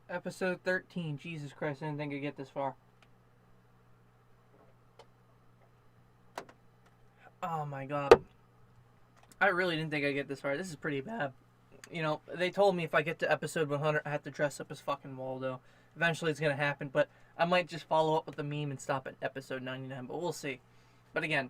Episode 13. Jesus Christ, I didn't think I'd get this far. Oh my god. I really didn't think I'd get this far. This is pretty bad. You know, they told me if I get to episode 100, I have to dress up as fucking Waldo. Eventually it's going to happen, but I might just follow up with the meme and stop at episode 99, but we'll see. But again,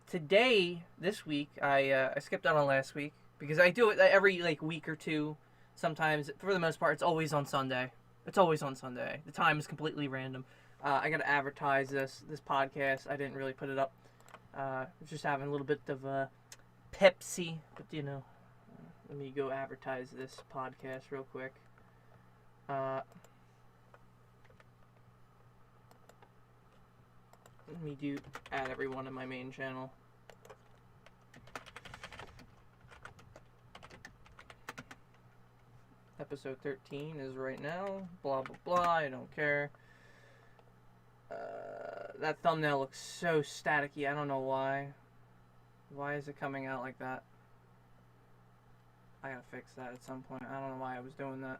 today, this week, I skipped out on last week because I do it every like week or two. Sometimes, for the most part, it's always on Sunday. It's always on Sunday. The time is completely random. I got to advertise this podcast. I didn't really put it up. Just having a little bit of Pepsi, but you know, let me go advertise this podcast real quick. Let me add everyone in my main channel. Episode 13 is right now. Blah, blah, blah. I don't care. That thumbnail looks so staticky. I don't know why. Why is it coming out like that? I gotta fix that at some point. I don't know why I was doing that.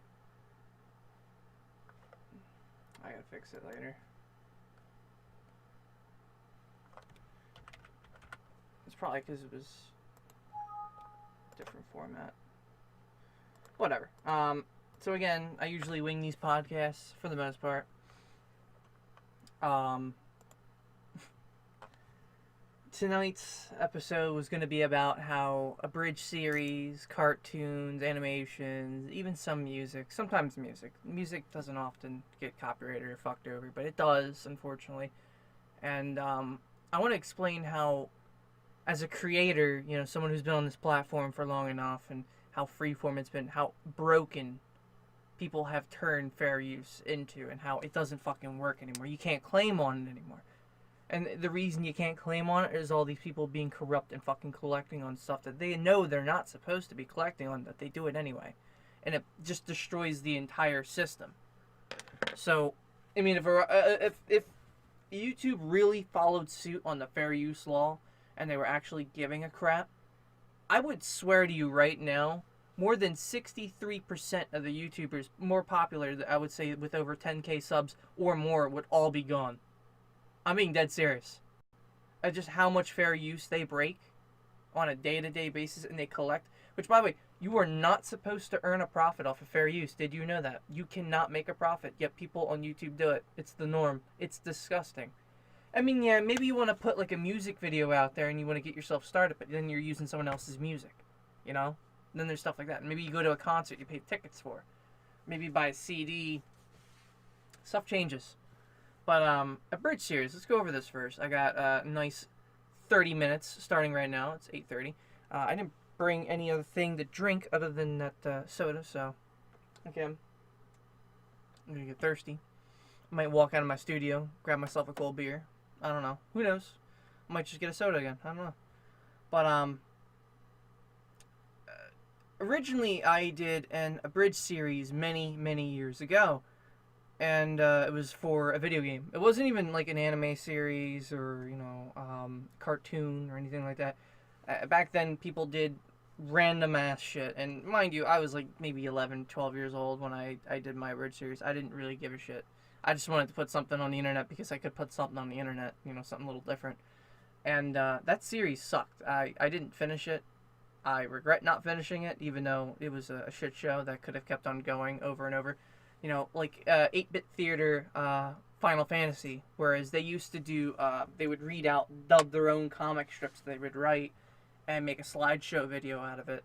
I gotta fix it later. It's probably because it was a different format. Whatever. So again, I usually wing these podcasts for the most part. Tonight's episode was going to be about how Abridged series, cartoons, animations, even some music, sometimes music. Music doesn't often get copyrighted or fucked over, but it does, unfortunately. And I want to explain how, as a creator, you know, someone who's been on this platform for long enough, and how freeform it's been, how broken people have turned fair use into, and how it doesn't fucking work anymore. You can't claim on it anymore. And the reason you can't claim on it is all these people being corrupt and fucking collecting on stuff that they know they're not supposed to be collecting on, but they do it anyway. And it just destroys the entire system. So, I mean, if YouTube really followed suit on the fair use law, and they were actually giving a crap, I would swear to you right now, more than 63% of the YouTubers more popular, I would say with over 10k subs or more, would all be gone. I'm being dead serious. Just how much fair use they break on a day-to-day basis, and they collect. Which, by the way, you are not supposed to earn a profit off of fair use. Did you know that? You cannot make a profit, yet people on YouTube do it. It's the norm. It's disgusting. I mean, yeah, maybe you want to put like a music video out there and you want to get yourself started, but then you're using someone else's music, you know? And then there's stuff like that. And maybe you go to a concert you pay tickets for. Maybe you buy a CD. Stuff changes. But Abridged series, let's go over this first. I got a nice 30 minutes starting right now. It's 8:30. I didn't bring any other thing to drink other than that soda, so okay. I'm gonna get thirsty. I might walk out of my studio, grab myself a cold beer. I don't know. Who knows? I might just get a soda again. I don't know. But originally I did an Abridged series many, many years ago. And it was for a video game. It wasn't even like an anime series or, you know, cartoon or anything like that. Back then, people did random ass shit. And mind you, I was like maybe 11, 12 years old when I did my Abridged series. I didn't really give a shit. I just wanted to put something on the internet because I could put something on the internet, you know, something a little different. And that series sucked. I didn't finish it. I regret not finishing it, even though it was a shit show that could have kept on going over and over. You know, like 8-bit theater, Final Fantasy, whereas they used to do, they would read out, dub their own comic strips they would write and make a slideshow video out of it.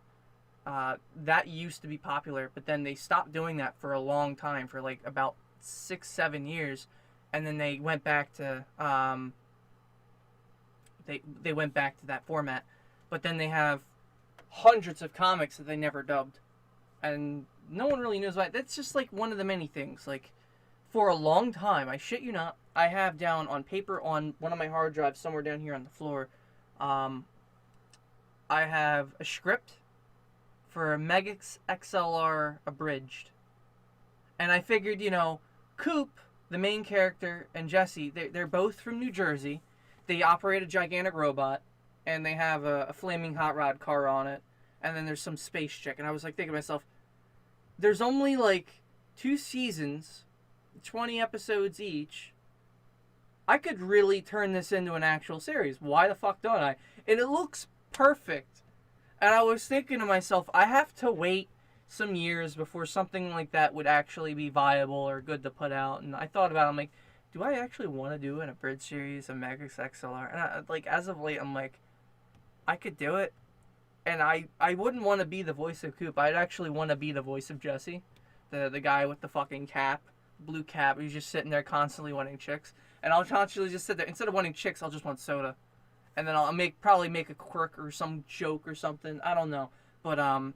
That used to be popular, but then they stopped doing that for a long time, for like about 6-7 years, and then they went back to, they went back to that format, but then they have hundreds of comics that they never dubbed, and no one really knows why. That's just like one of the many things. Like, for a long time, I shit you not, I have down on paper on one of my hard drives somewhere down here on the floor, I have a script for Megix XLR Abridged. And I figured, you know, Coop, the main character, and Jesse, they're both from New Jersey. They operate a gigantic robot, and they have a flaming hot rod car on it. And then there's some space chick. And I was like thinking to myself, there's only like 2 seasons, 20 episodes each, I could really turn this into an actual series. Why the fuck don't I? And it looks perfect. And I was thinking to myself, I have to wait some years before something like that would actually be viable or good to put out. And I thought about it, I'm like, do I actually want to do an abridged series of Megas XLR? And as of late, I'm like, I could do it. And I wouldn't want to be the voice of Coop. I'd actually want to be the voice of Jesse. The guy with the fucking cap. Blue cap. Who's just sitting there constantly wanting chicks. And I'll constantly just sit there. Instead of wanting chicks, I'll just want soda. And then I'll probably make a quirk or some joke or something. I don't know. But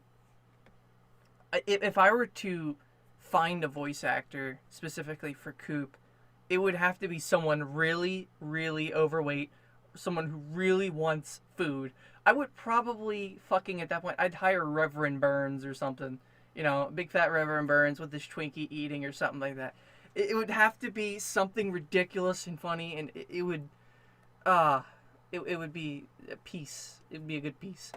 if I were to find a voice actor specifically for Coop, it would have to be someone really, really overweight. Someone who really wants food. I would probably fucking at that point, I'd hire Reverend Burns or something. You know, big fat Reverend Burns with this Twinkie eating or something like that. It would have to be something ridiculous and funny, and it would be a piece. It would be a good piece.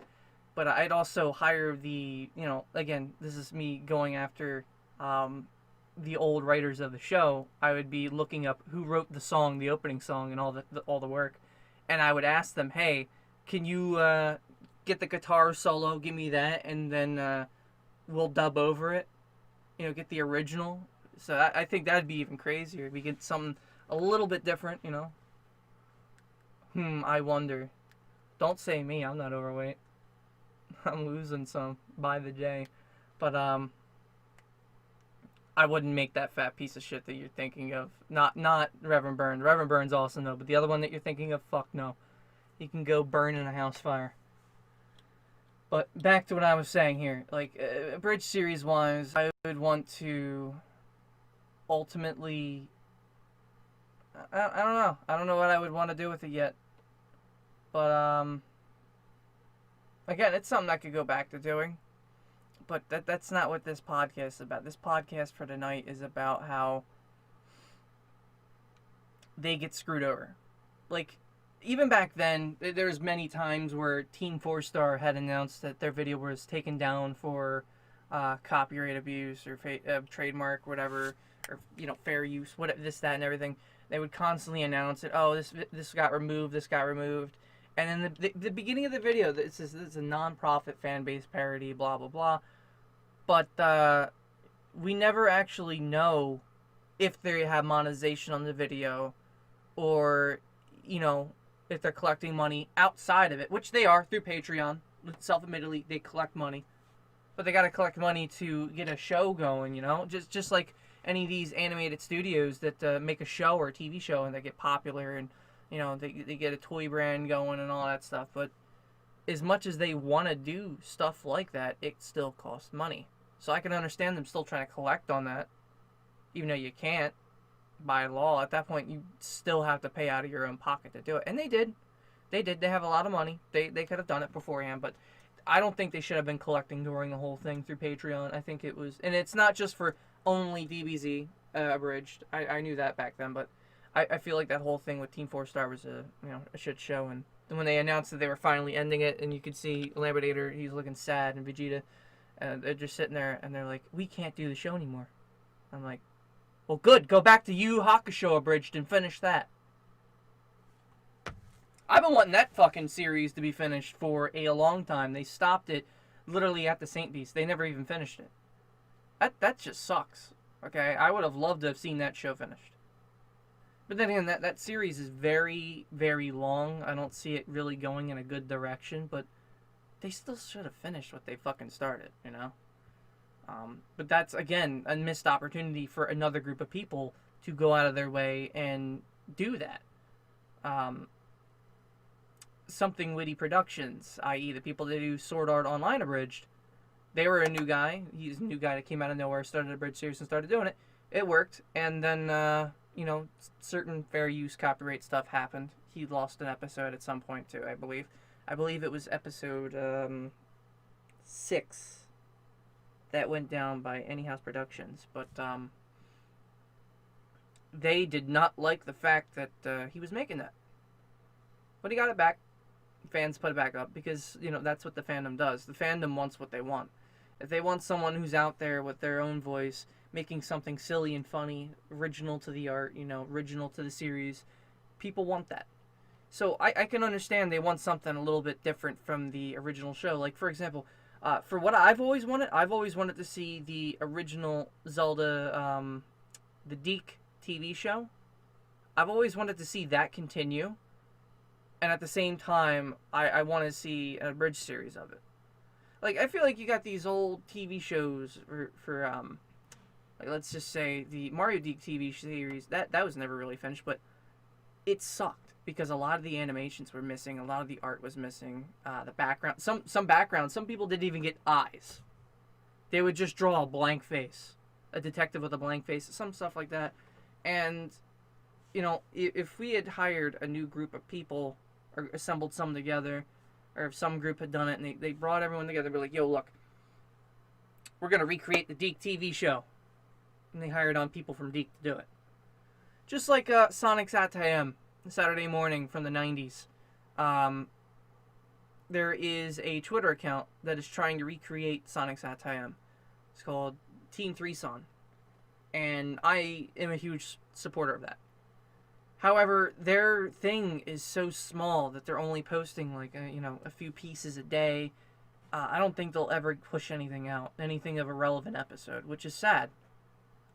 But I'd also hire the, you know, again, this is me going after the old writers of the show. I would be looking up who wrote the song, the opening song, and all the work, and I would ask them, hey, can you get the guitar solo, give me that, and then we'll dub over it. You know, get the original. So I think that'd be even crazier. If we get something a little bit different, you know. I wonder. Don't say me, I'm not overweight. I'm losing some by the day. But I wouldn't make that fat piece of shit that you're thinking of. Not Reverend Burns. Reverend Burns also no, but the other one that you're thinking of, fuck no. He can go burn in a house fire. But back to what I was saying here. Like, Abridged series wise, I would want to ultimately, I don't know. I don't know what I would want to do with it yet. But, again, it's something I could go back to doing. But that's not what this podcast is about. This podcast for tonight is about how they get screwed over. Like, even back then, there was many times where Team 4-Star had announced that their video was taken down for copyright abuse or trademark, whatever, or, you know, fair use, whatever, this, that, and everything. They would constantly announce it. Oh, this got removed. This got removed. And in the beginning of the video, this is a non-profit fan-based parody, blah blah blah. But we never actually know if they have monetization on the video, or, you know, if they're collecting money outside of it, which they are through Patreon. Self-admittedly, they collect money. But they gotta collect money to get a show going, you know? Just like any of these animated studios that make a show or a TV show and they get popular and, you know, they get a toy brand going and all that stuff. But as much as they want to do stuff like that, it still costs money. So I can understand them still trying to collect on that, even though you can't by law. At that point, you still have to pay out of your own pocket to do it. And they did. They have a lot of money. They could have done it beforehand, but I don't think they should have been collecting during the whole thing through Patreon. I think it was, and it's not just for only DBZ Abridged. I knew that back then, but I feel like that whole thing with Team 4-Star was a shit show. And when they announced that they were finally ending it, and you could see Lambertator, he's looking sad, and Vegeta, they're just sitting there, and they're like, we can't do the show anymore. I'm like, well, good. Go back to Yu Hakusho Abridged and finish that. I've been wanting that fucking series to be finished for a long time. They stopped it literally at the Saint Beast. They never even finished it. That just sucks. Okay, I would have loved to have seen that show finished. But then again, that series is very, very long. I don't see it really going in a good direction, but they still should have finished what they fucking started, you know? But that's, again, a missed opportunity for another group of people to go out of their way and do that. Something Witty Productions, i.e. the people that do Sword Art Online Abridged, they were a new guy. He's a new guy that came out of nowhere, started a Bridge series and started doing it. It worked, and then, certain fair use copyright stuff happened. He lost an episode at some point, too, I believe. I believe it was episode 6 that went down by Anyhouse Productions, but they did not like the fact that he was making that. But he got it back. Fans put it back up because, that's what the fandom does. The fandom wants what they want. If they want someone who's out there with their own voice, making something silly and funny, original to the art, original to the series. People want that. So I can understand they want something a little bit different from the original show. Like, for example, for what I've always wanted to see the original Zelda, the Deke TV show. I've always wanted to see that continue. And at the same time, I want to see an abridged series of it. Like, I feel like you got these old TV shows for like, let's just say the Mario Deke TV series. That was never really finished, but it sucked. Because a lot of the animations were missing, a lot of the art was missing, the background, some background, some people didn't even get eyes. They would just draw a blank face, a detective with a blank face, some stuff like that. And, if we had hired a new group of people, or assembled some together, or if some group had done it, and they brought everyone together, be like, yo, look, we're going to recreate the Deke TV show. And they hired on people from Deke to do it. Just like Sonic Satire Saturday morning from the 90s. There is a Twitter account that is trying to recreate Sonic Satire. It's called Team Threeson. And I am a huge supporter of that. However, their thing is so small that they're only posting like a few pieces a day. I don't think they'll ever push anything out, anything of a relevant episode, which is sad.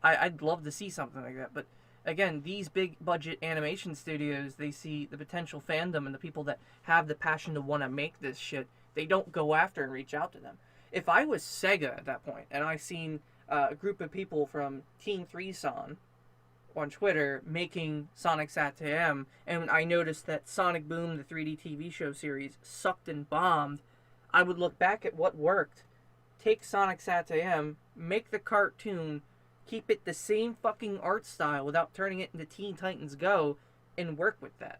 I'd love to see something like that, but again, these big budget animation studios, they see the potential fandom and the people that have the passion to want to make this shit. They don't go after and reach out to them. If I was Sega at that point and I seen a group of people from Team Threeson on Twitter making Sonic Sat-AM, and I noticed that Sonic Boom, the 3D TV show series, sucked and bombed, I would look back at what worked, take Sonic Sat-AM, make the cartoon, keep it the same fucking art style without turning it into Teen Titans Go, and work with that.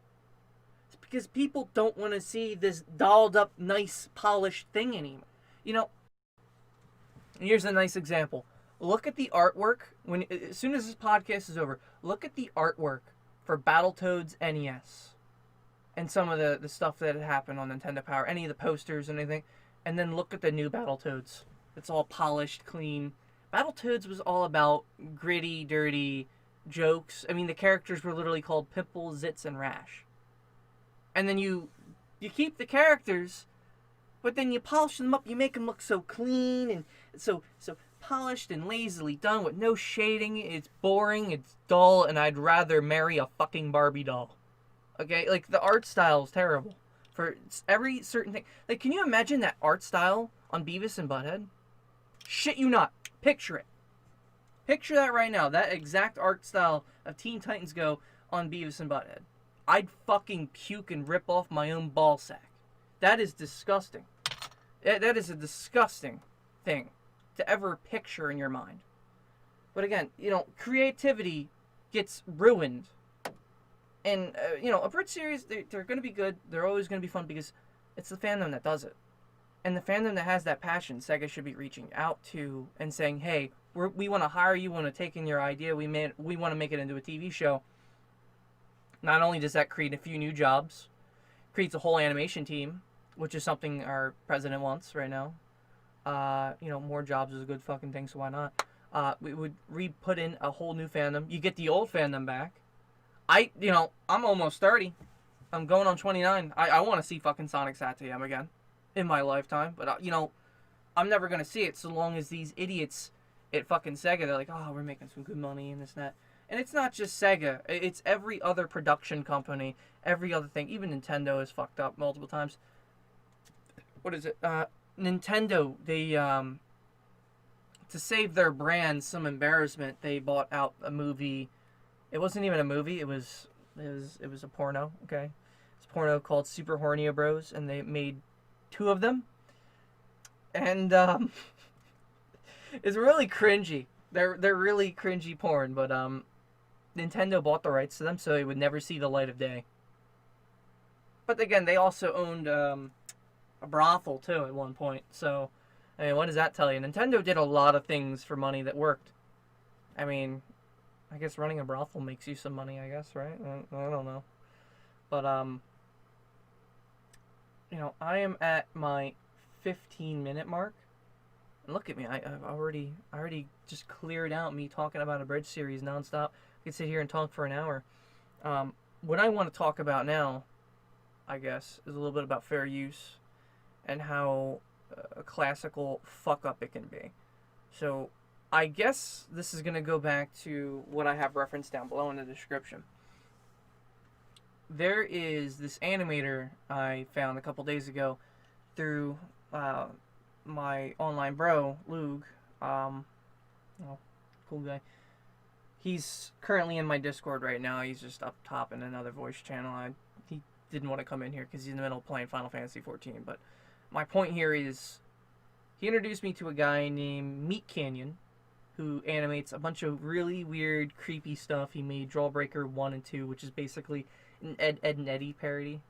It's because people don't want to see this dolled up, nice, polished thing anymore. Here's a nice example. Look at the artwork. As soon as this podcast is over, look at the artwork for Battletoads NES. And some of the stuff that had happened on Nintendo Power. Any of the posters and anything. And then look at the new Battletoads. It's all polished, clean. Battletoads was all about gritty, dirty jokes. I mean, the characters were literally called Pimple, Zits, and Rash. And then you keep the characters, but then you polish them up. You make them look so clean and so polished and lazily done with no shading. It's boring, it's dull, and I'd rather marry a fucking Barbie doll. Okay? Like, the art style is terrible. For every certain thing. Like, can you imagine that art style on Beavis and Butthead? Shit you not. Picture it. Picture that right now. That exact art style of Teen Titans Go on Beavis and Butthead. I'd fucking puke and rip off my own ball sack. That is disgusting. That is a disgusting thing to ever picture in your mind. But again, creativity gets ruined. And, Abridged series, they're going to be good. They're always going to be fun because it's the fandom that does it. And the fandom that has that passion, Sega should be reaching out to and saying, hey, we want to hire you, we want to take in your idea, we want to make it into a TV show. Not only does that create a few new jobs, creates a whole animation team, which is something our president wants right now. More jobs is a good fucking thing, so why not? We would put in a whole new fandom. You get the old fandom back. I'm almost 30. I'm going on 29. I want to see fucking Sonic Sat-AM again in my lifetime. But, I'm never going to see it so long as these idiots at fucking Sega, they're like, oh, we're making some good money and this and that. And it's not just Sega. It's every other production company, every other thing. Even Nintendo is fucked up multiple times. What is it? Nintendo, they, to save their brand some embarrassment, they bought out a movie. It wasn't even a movie. It was a porno, okay? It's a porno called Super Hornio Bros, and they made 2 of them. And, it's really cringy. They're really cringy porn, but, Nintendo bought the rights to them, so they would never see the light of day. But again, they also owned, a brothel, too, at one point. So, I mean, what does that tell you? Nintendo did a lot of things for money that worked. I mean, I guess running a brothel makes you some money, I guess, right? I don't know. But, I am at my 15-minute mark. And look at me, I already just cleared out me talking about a Abridged series nonstop. I could sit here and talk for an hour. What I want to talk about now, I guess, is a little bit about fair use and how a classical fuck up it can be. So, I guess this is going to go back to what I have referenced down below in the description. There is this animator I found a couple days ago through my online bro, Lug. Oh, cool guy. He's currently in my Discord right now. He's just up top in another voice channel. He didn't want to come in here because he's in the middle of playing Final Fantasy 14. But my point here is he introduced me to a guy named Meatcanyon who animates a bunch of really weird, creepy stuff. He made Drawbreaker 1 and 2, which is basically an Ed and Eddie parody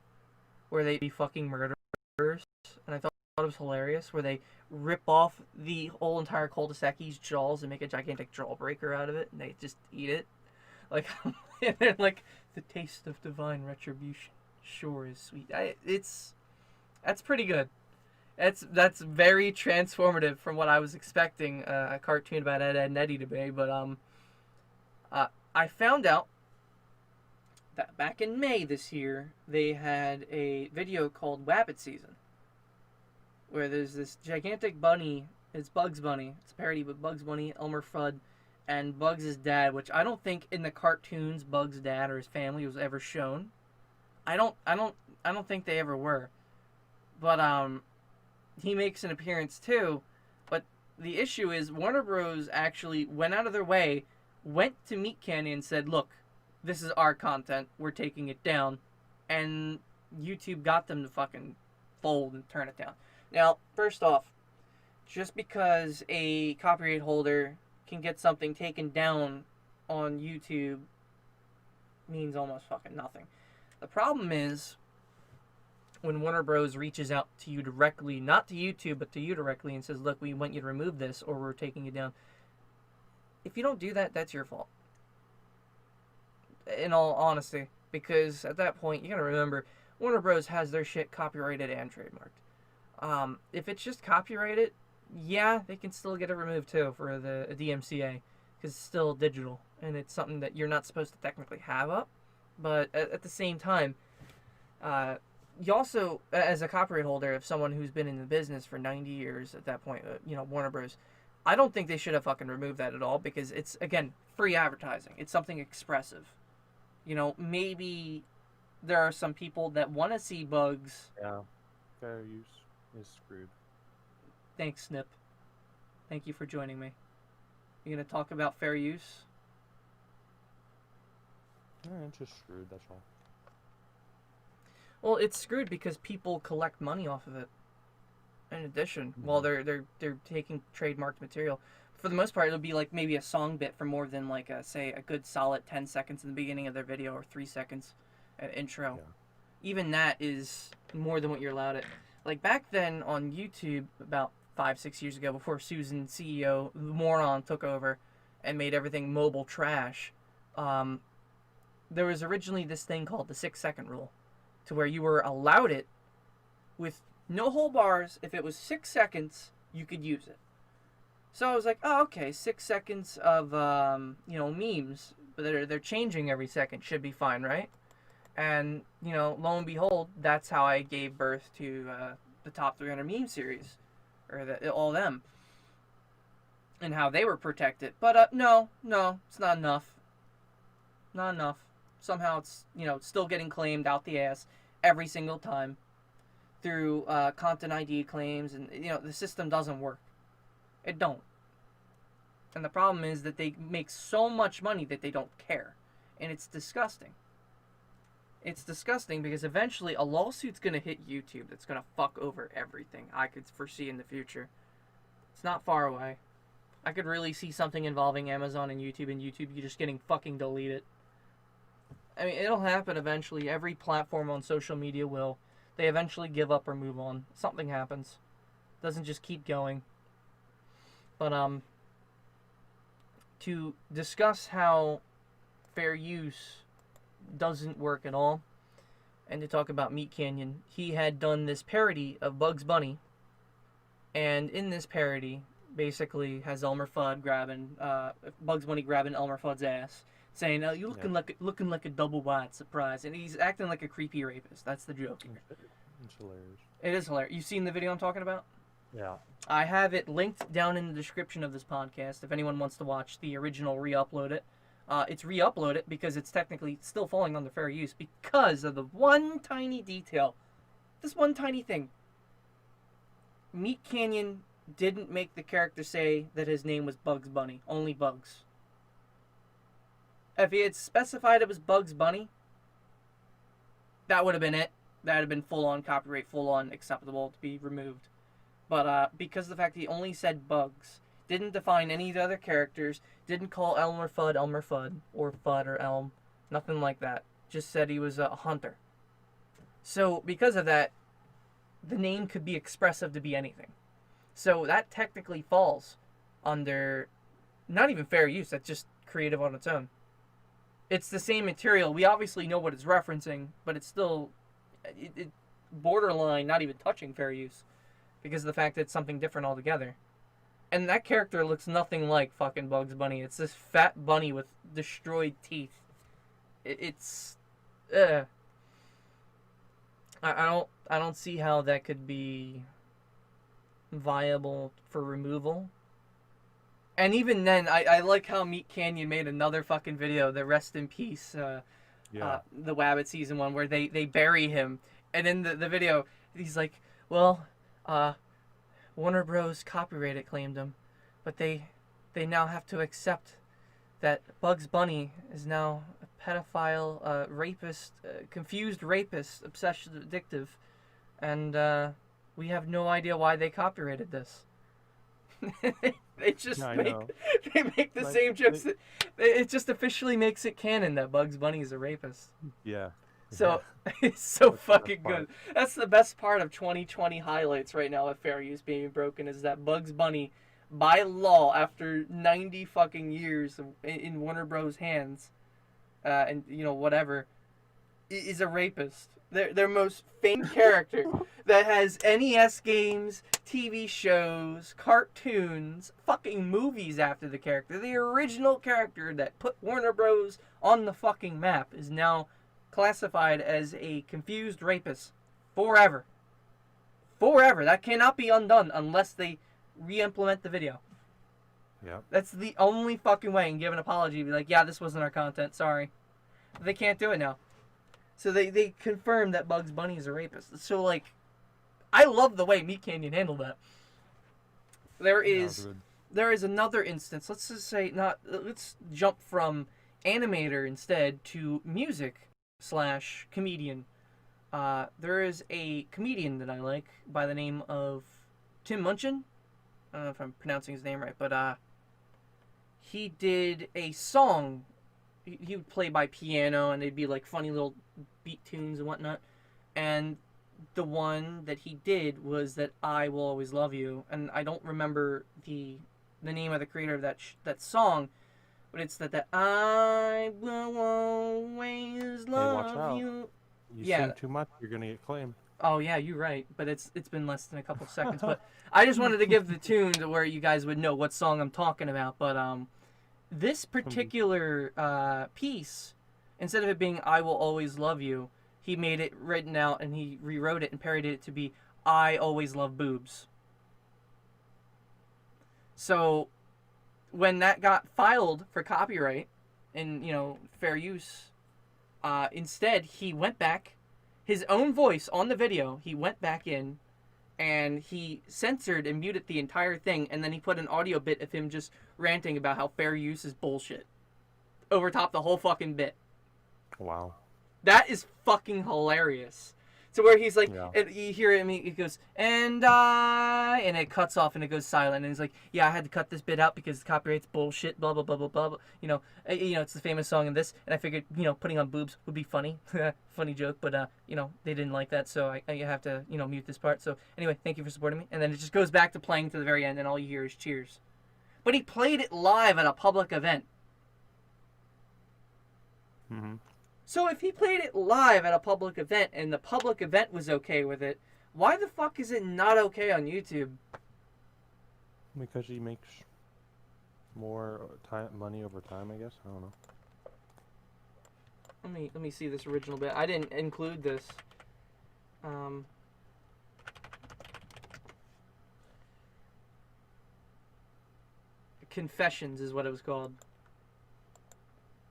where they be fucking murderers. And I thought it was hilarious where they rip off the whole entire cul-de-sac's jaws and make a gigantic jawbreaker out of it, and they just eat it. Like, and they're like, the taste of divine retribution sure is sweet. That's pretty good. That's very transformative from what I was expecting a cartoon about Ed and Eddie to be. But I found out that back in May this year they had a video called Wabbit Season, where there's this gigantic bunny. It's Bugs Bunny. It's a parody with Bugs Bunny, Elmer Fudd, and Bugs' dad, which I don't think in the cartoons Bugs' dad or his family was ever shown. I don't think they ever were. But he makes an appearance too. But the issue is Warner Bros. Actually went out of their way, went to Meatcanyon and said, "Look, this is our content. We're taking it down," and YouTube got them to fucking fold and turn it down. Now, first off, just because a copyright holder can get something taken down on YouTube means almost fucking nothing. The problem is when Warner Bros. Reaches out to you directly, not to YouTube, but to you directly and says, "Look, we want you to remove this or we're taking it down." If you don't do that, that's your fault. In all honesty. Because at that point, you gotta remember, Warner Bros. Has their shit copyrighted and trademarked. If it's just copyrighted, yeah, they can still get it removed too for the DMCA, because it's still digital and it's something that you're not supposed to technically have up. But at the same time, you also, as a copyright holder, if someone who's been in the business for 90 years at that point, Warner Bros., I don't think they should have fucking removed that at all, because it's, again, free advertising. It's something expressive. Maybe there are some people that want to see Bugs. Yeah, fair use is screwed. Thanks, Snip. Thank you for joining me. You gonna talk about fair use? It's just screwed, that's all. Well, it's screwed because people collect money off of it. In addition, while they're taking trademarked material, for the most part, it'll be like maybe a song bit for more than like say a good solid 10 seconds in the beginning of their video or 3 seconds at intro. Yeah. Even that is more than what you're allowed at. Like back then on YouTube, about 5-6 years ago, before Susan, CEO, the moron, took over and made everything mobile trash, there was originally this thing called the 6-second rule, to where you were allowed it with no whole bars. If it was 6 seconds, you could use it. So I was like, oh, okay, 6 seconds of, memes, but they're changing every second, should be fine, right? And, lo and behold, that's how I gave birth to the top 300 meme series, or all them, and how they were protected. But, no, it's not enough. Not enough. Somehow it's, still getting claimed out the ass every single time through content ID claims, and, the system doesn't work. It don't. And the problem is that they make so much money that they don't care. And it's disgusting. It's disgusting because eventually a lawsuit's going to hit YouTube that's going to fuck over everything I could foresee in the future. It's not far away. I could really see something involving Amazon and YouTube you just getting fucking deleted. I mean, it'll happen eventually. Every platform on social media will. They eventually give up or move on. Something happens. It doesn't just keep going. But, to discuss how fair use doesn't work at all, and to talk about Meatcanyon, he had done this parody of Bugs Bunny, and in this parody, basically has Elmer Fudd grabbing, Bugs Bunny grabbing Elmer Fudd's ass, saying, "You looking like a double wide surprise," and he's acting like a creepy rapist. That's the joke here. It's hilarious. It is hilarious. You seen the video I'm talking about? Yeah. I have it linked down in the description of this podcast if anyone wants to watch the original Reuploaded. It's Reuploaded because it's technically still falling under fair use because of the one tiny detail. This one tiny thing. Meatcanyon didn't make the character say that his name was Bugs Bunny. Only Bugs. If he had specified it was Bugs Bunny, that would have been it. That would have been full-on copyright, full-on acceptable to be removed. But because of the fact that he only said Bugs, didn't define any of the other characters, didn't call Elmer Fudd, or Fudd or Elm, nothing like that. Just said he was a hunter. So because of that, the name could be expressive to be anything. So that technically falls under not even fair use, that's just creative on its own. It's the same material. We obviously know what it's referencing, but it's still it borderline not even touching fair use because of the fact that it's something different altogether. And that character looks nothing like fucking Bugs Bunny. It's this fat bunny with destroyed teeth. It's I don't see how that could be viable for removal. And even then, I like how Meatcanyon made another fucking video, the Rest in Peace, the Wabbit season 1, where they bury him. And in the video, he's like, well, Warner Bros. Copyright claimed him, but they now have to accept that Bugs Bunny is now a pedophile, rapist, confused rapist, obsessive addictive, and we have no idea why they copyrighted this. They just make the same jokes. It just officially makes it canon that Bugs Bunny is a rapist. Yeah. So it's so fucking good. That's the best part of 2020 highlights right now of fair use being broken is that Bugs Bunny, by law, after 90 fucking years in Warner Bros. Hands, and whatever, is a rapist. Their most famed character that has NES games, TV shows, cartoons, fucking movies after the character. The original character that put Warner Bros. On the fucking map is now classified as a confused rapist forever. Forever. That cannot be undone unless they re-implement the video. Yeah. That's the only fucking way, and give an apology, be like, yeah, this wasn't our content, sorry. But they can't do it now. So they confirmed that Bugs Bunny is a rapist. So, like, I love the way Meatcanyon handled that. There is another instance. Let's just say, let's jump from animator instead to music / comedian. There is a comedian that I like by the name of Tim Munchin. I don't know if I'm pronouncing his name right, but he did a song. He would play by piano, and they'd be like funny little beat tunes and whatnot. And the one that he did was that I Will Always Love You, and I don't remember the name of the creator of that song, but it's that I will always love you. You sing too much, you're gonna get claimed. Oh yeah, you're right, but it's been less than a couple seconds. But I just wanted to give the tune to where you guys would know what song I'm talking about. But this particular piece, instead of it being I Will Always Love You, he made it written out and he rewrote it and parodied it to be I Always Love Boobs. So when that got filed for copyright and, fair use, instead he went back, his own voice on the video, he went back in and he censored and muted the entire thing, and then he put an audio bit of him just ranting about how fair use is bullshit over top the whole fucking bit. Wow. That is fucking hilarious. So where he's like, and you hear it, it goes, and it cuts off and it goes silent, and he's like, yeah, I had to cut this bit out because the copyright's bullshit, blah, blah, blah, blah, blah, it's the famous song in this, and I figured, putting on boobs would be funny, funny joke, but, they didn't like that, so I have to, mute this part, so anyway, thank you for supporting me, and then it just goes back to playing to the very end, and all you hear is cheers. But he played it live at a public event. Mm-hmm. So if he played it live at a public event and the public event was okay with it, why the fuck is it not okay on YouTube? Because he makes more money over time, I guess. I don't know. Let me see this original bit. I didn't include this. Confessions is what it was called.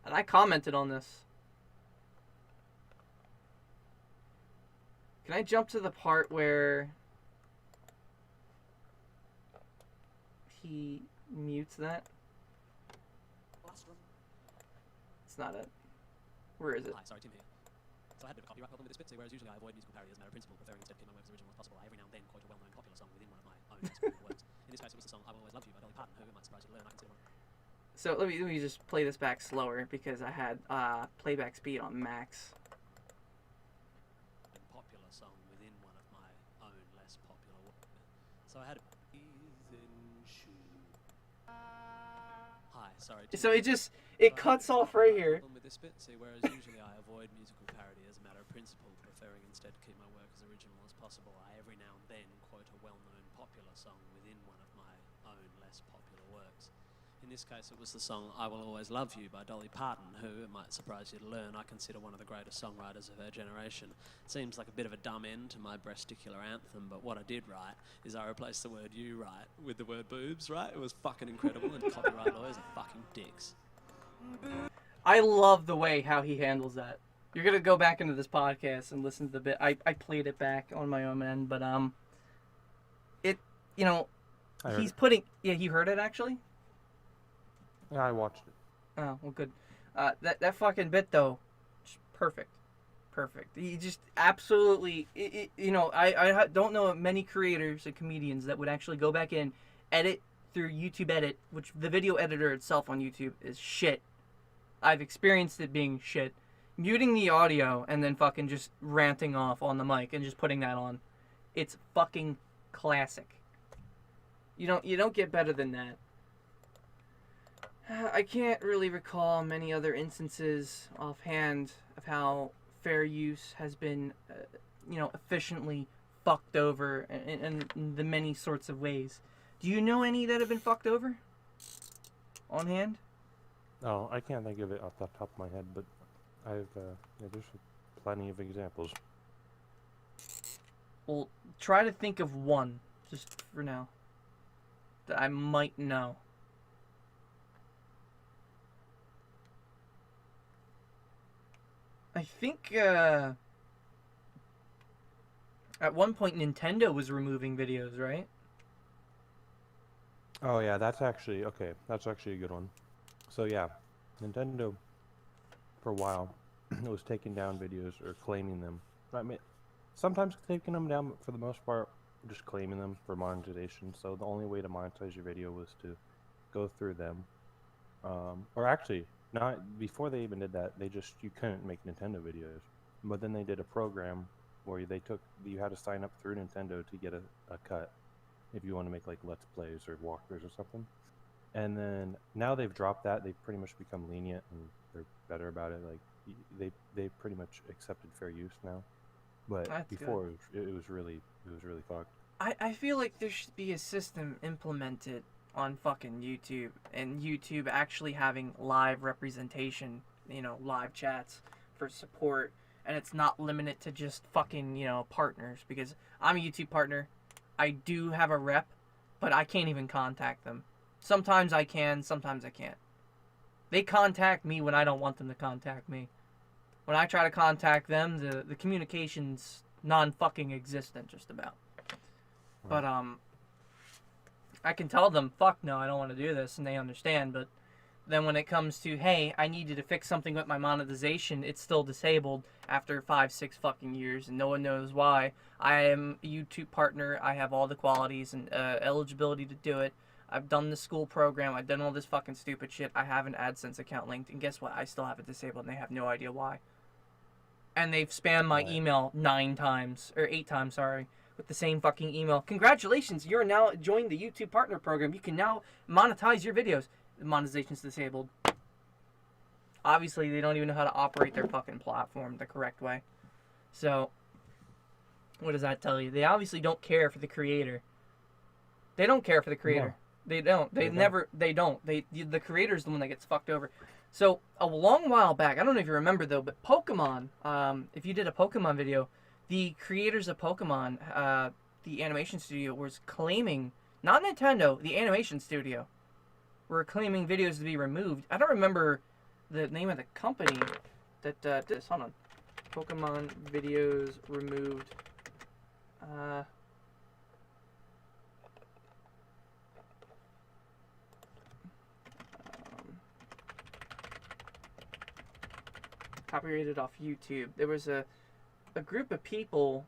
And I commented on this. Can I jump to the part where he mutes that? It's not it. Where is it? Hi, sorry, Tim here. So I had a bit of a copyright problem with this bit, so whereas usually I avoid musical parody as a matter of principle, preferring instead to keep my work as original as possible, I every now and then quote a well-known popular song within one of my own experimental works. In this case, it was the song "I Will Always Love You" by Dolly Parton, who it might surprise you to learn I consider one. So let me just play this back slower because I had playback speed on max. Popular song within one of my own less popular works. So I had a Hi, sorry. So it cuts off right here. With this bit, see, whereas usually I avoid musical parody as a matter of principle, preferring instead to keep my work as original as possible, I every now and then quote a well-known popular song within one of my own less popular works. In this case, it was the song "I Will Always Love You" by Dolly Parton, who, it might surprise you to learn, I consider one of the greatest songwriters of her generation. Seems like a bit of a dumb end to my breasticular anthem, but what I did write is I replaced the word "you" right with the word "boobs" right. It was fucking incredible, and copyright lawyers are fucking dicks. I love the way how he handles that. You're gonna go back into this podcast and listen to the bit. I played it back on my own end, but he's putting. Yeah, he heard it actually. Yeah, I watched it. Oh, well, good. That fucking bit though, just perfect. He just absolutely. I don't know many creators and comedians that would actually go back in, edit through YouTube Edit, which the video editor itself on YouTube is shit. I've experienced it being shit. Muting the audio and then fucking just ranting off on the mic and just putting that on. It's fucking classic. You don't get better than that. I can't really recall many other instances offhand of how fair use has been, efficiently fucked over in the many sorts of ways. Do you know any that have been fucked over? On hand? Oh, I can't think of it off the top of my head, but there's plenty of examples. Well, try to think of one, just for now, that I might know. I think, at one point Nintendo was removing videos, right? Oh yeah, that's actually a good one. So yeah, Nintendo for a while was taking down videos or claiming them. I mean, sometimes taking them down, but for the most part, just claiming them for monetization. So the only way to monetize your video was to go through them. Or actually, not before they even did that. You couldn't make Nintendo videos. But then they did a program where you had to sign up through Nintendo to get a cut if you want to make like Let's Plays or walkthroughs or something. And then now they've dropped that. They've pretty much become lenient and they're better about it. Like they pretty much accepted fair use now. But That's before it was really fucked. I feel like there should be a system implemented on fucking YouTube, and YouTube actually having live representation, live chats for support, and it's not limited to just fucking, partners, because I'm a YouTube partner. I do have a rep, but I can't even contact them. Sometimes I can, sometimes I can't. They contact me when I don't want them to contact me. When I try to contact them, the communication's non-fucking existent, just about. Right. But, I can tell them, fuck no, I don't want to do this, and they understand, but then when it comes to, hey, I need you to fix something with my monetization, it's still disabled after 5-6 fucking years, and no one knows why. I am a YouTube partner, I have all the qualities and eligibility to do it. I've done the school program, I've done all this fucking stupid shit, I have an AdSense account linked, and guess what, I still have it disabled, and they have no idea why. And they've spammed my email 8 times, with the same fucking email. Congratulations, you're now joined the YouTube Partner Program. You can now monetize your videos. The monetization's disabled. Obviously, they don't even know how to operate their fucking platform the correct way. So, what does that tell you? They obviously don't care for the creator. They don't care for the creator. They don't. They don't. Never. They don't. The creator's the one that gets fucked over. So a long while back, I don't know if you remember though, but Pokemon. If you did a Pokemon video, the creators of Pokemon, the animation studio, was claiming, not Nintendo, the animation studio, were claiming videos to be removed. I don't remember the name of the company that did this. Hold on. Pokemon videos removed. Copyrighted off YouTube. There was a group of people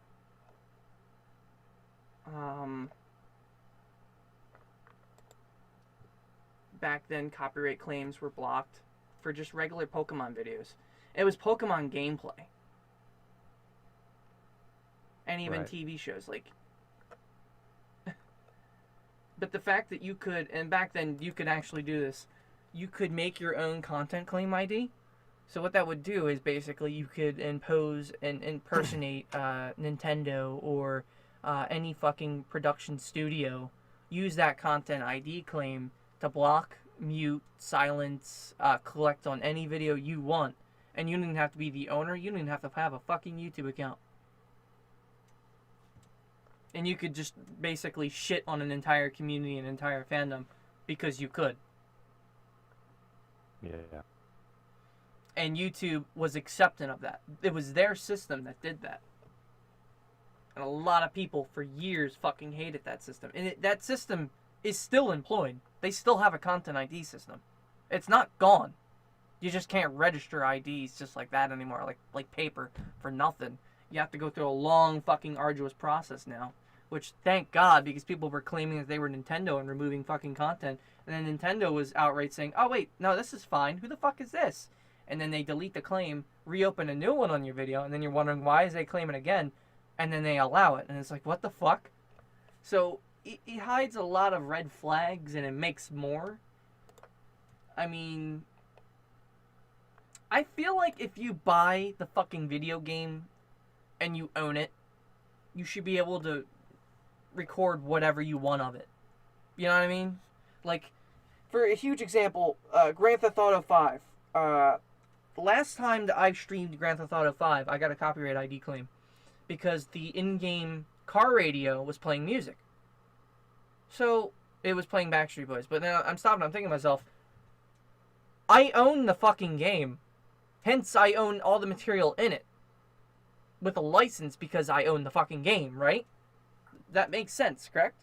back then. Copyright claims were blocked for just regular Pokemon videos. It was Pokemon gameplay. And even Right. TV shows, like. But the fact that you could, and back then you could actually do this, you could make your own content claim ID. So what that would do is basically you could impose and impersonate Nintendo or any fucking production studio, use that content ID claim to block, mute, silence, collect on any video you want. And you don't even have to be the owner, you don't even have to have a fucking YouTube account. And you could just basically shit on an entire community, an entire fandom, because you could. Yeah. And YouTube was accepting of that. It was their system that did that. And a lot of people for years fucking hated that system. And that system is still employed. They still have a content ID system. It's not gone. You just can't register IDs just like that anymore, like paper, for nothing. You have to go through a long fucking arduous process now. Which, thank God, because people were claiming that they were Nintendo and removing fucking content. And then Nintendo was outright saying, oh wait, no, this is fine. Who the fuck is this? And then they delete the claim, reopen a new one on your video, and then you're wondering why is they claiming again, and then they allow it, and it's like, what the fuck? So it hides a lot of red flags, and it makes more. I mean, I feel like if you buy the fucking video game and you own it, you should be able to record whatever you want of it. You know what I mean? Like, for a huge example, Grand Theft Auto 5. Last time that I streamed Grand Theft Auto 5, I got a copyright ID claim because the in-game car radio was playing music. So, it was playing Backstreet Boys. But now I'm stopping, I'm thinking to myself, I own the fucking game. Hence, I own all the material in it. With a license because I own the fucking game, right? That makes sense, correct?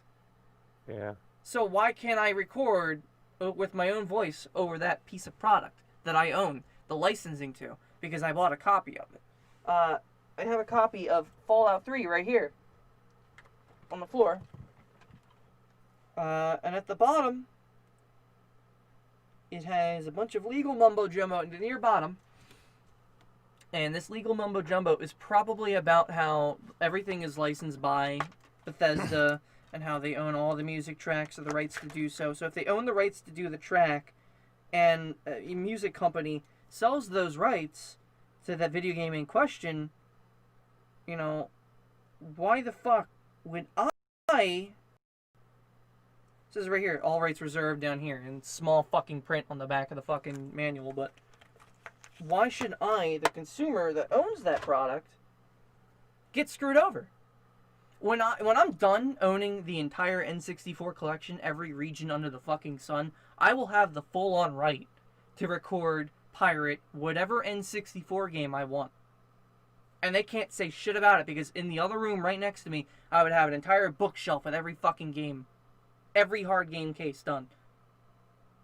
Yeah. So why can't I record with my own voice over that piece of product that I own the licensing to? Because I bought a copy of it. I have a copy of Fallout 3 right here on the floor. And at the bottom, it has a bunch of legal mumbo-jumbo in the near bottom. And this legal mumbo-jumbo is probably about how everything is licensed by Bethesda and how they own all the music tracks or the rights to do so. So if they own the rights to do the track and a music company sells those rights to that video game in question, you know, why the fuck would I... It says right here, all rights reserved down here in small fucking print on the back of the fucking manual, but why should I, the consumer that owns that product, get screwed over? When I'm done owning the entire N64 collection, every region under the fucking sun, I will have the full-on right to record, pirate, whatever N64 game I want. And they can't say shit about it because in the other room right next to me, I would have an entire bookshelf with every fucking game. Every hard game case done.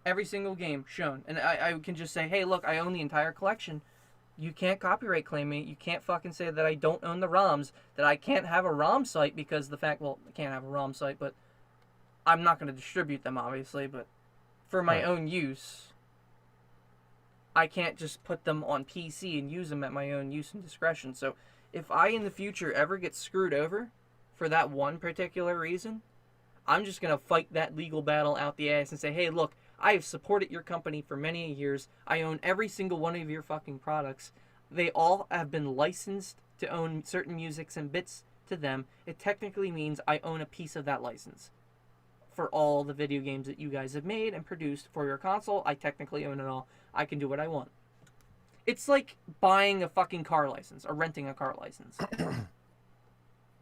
Every single game shown. And I can just say, hey, look, I own the entire collection. You can't copyright claim me. You can't fucking say that I don't own the ROMs, that I can't have a ROM site because the fact, well, I can't have a ROM site, but I'm not going to distribute them, obviously, but for my own use, I can't just put them on PC and use them at my own use and discretion. So if I, in the future, ever get screwed over for that one particular reason, I'm just going to fight that legal battle out the ass and say, hey, look, I have supported your company for many years. I own every single one of your fucking products. They all have been licensed to own certain musics and bits to them. It technically means I own a piece of that license for all the video games that you guys have made and produced for your console. I technically own it all. I can do what I want. It's like buying a fucking car license or renting a car license.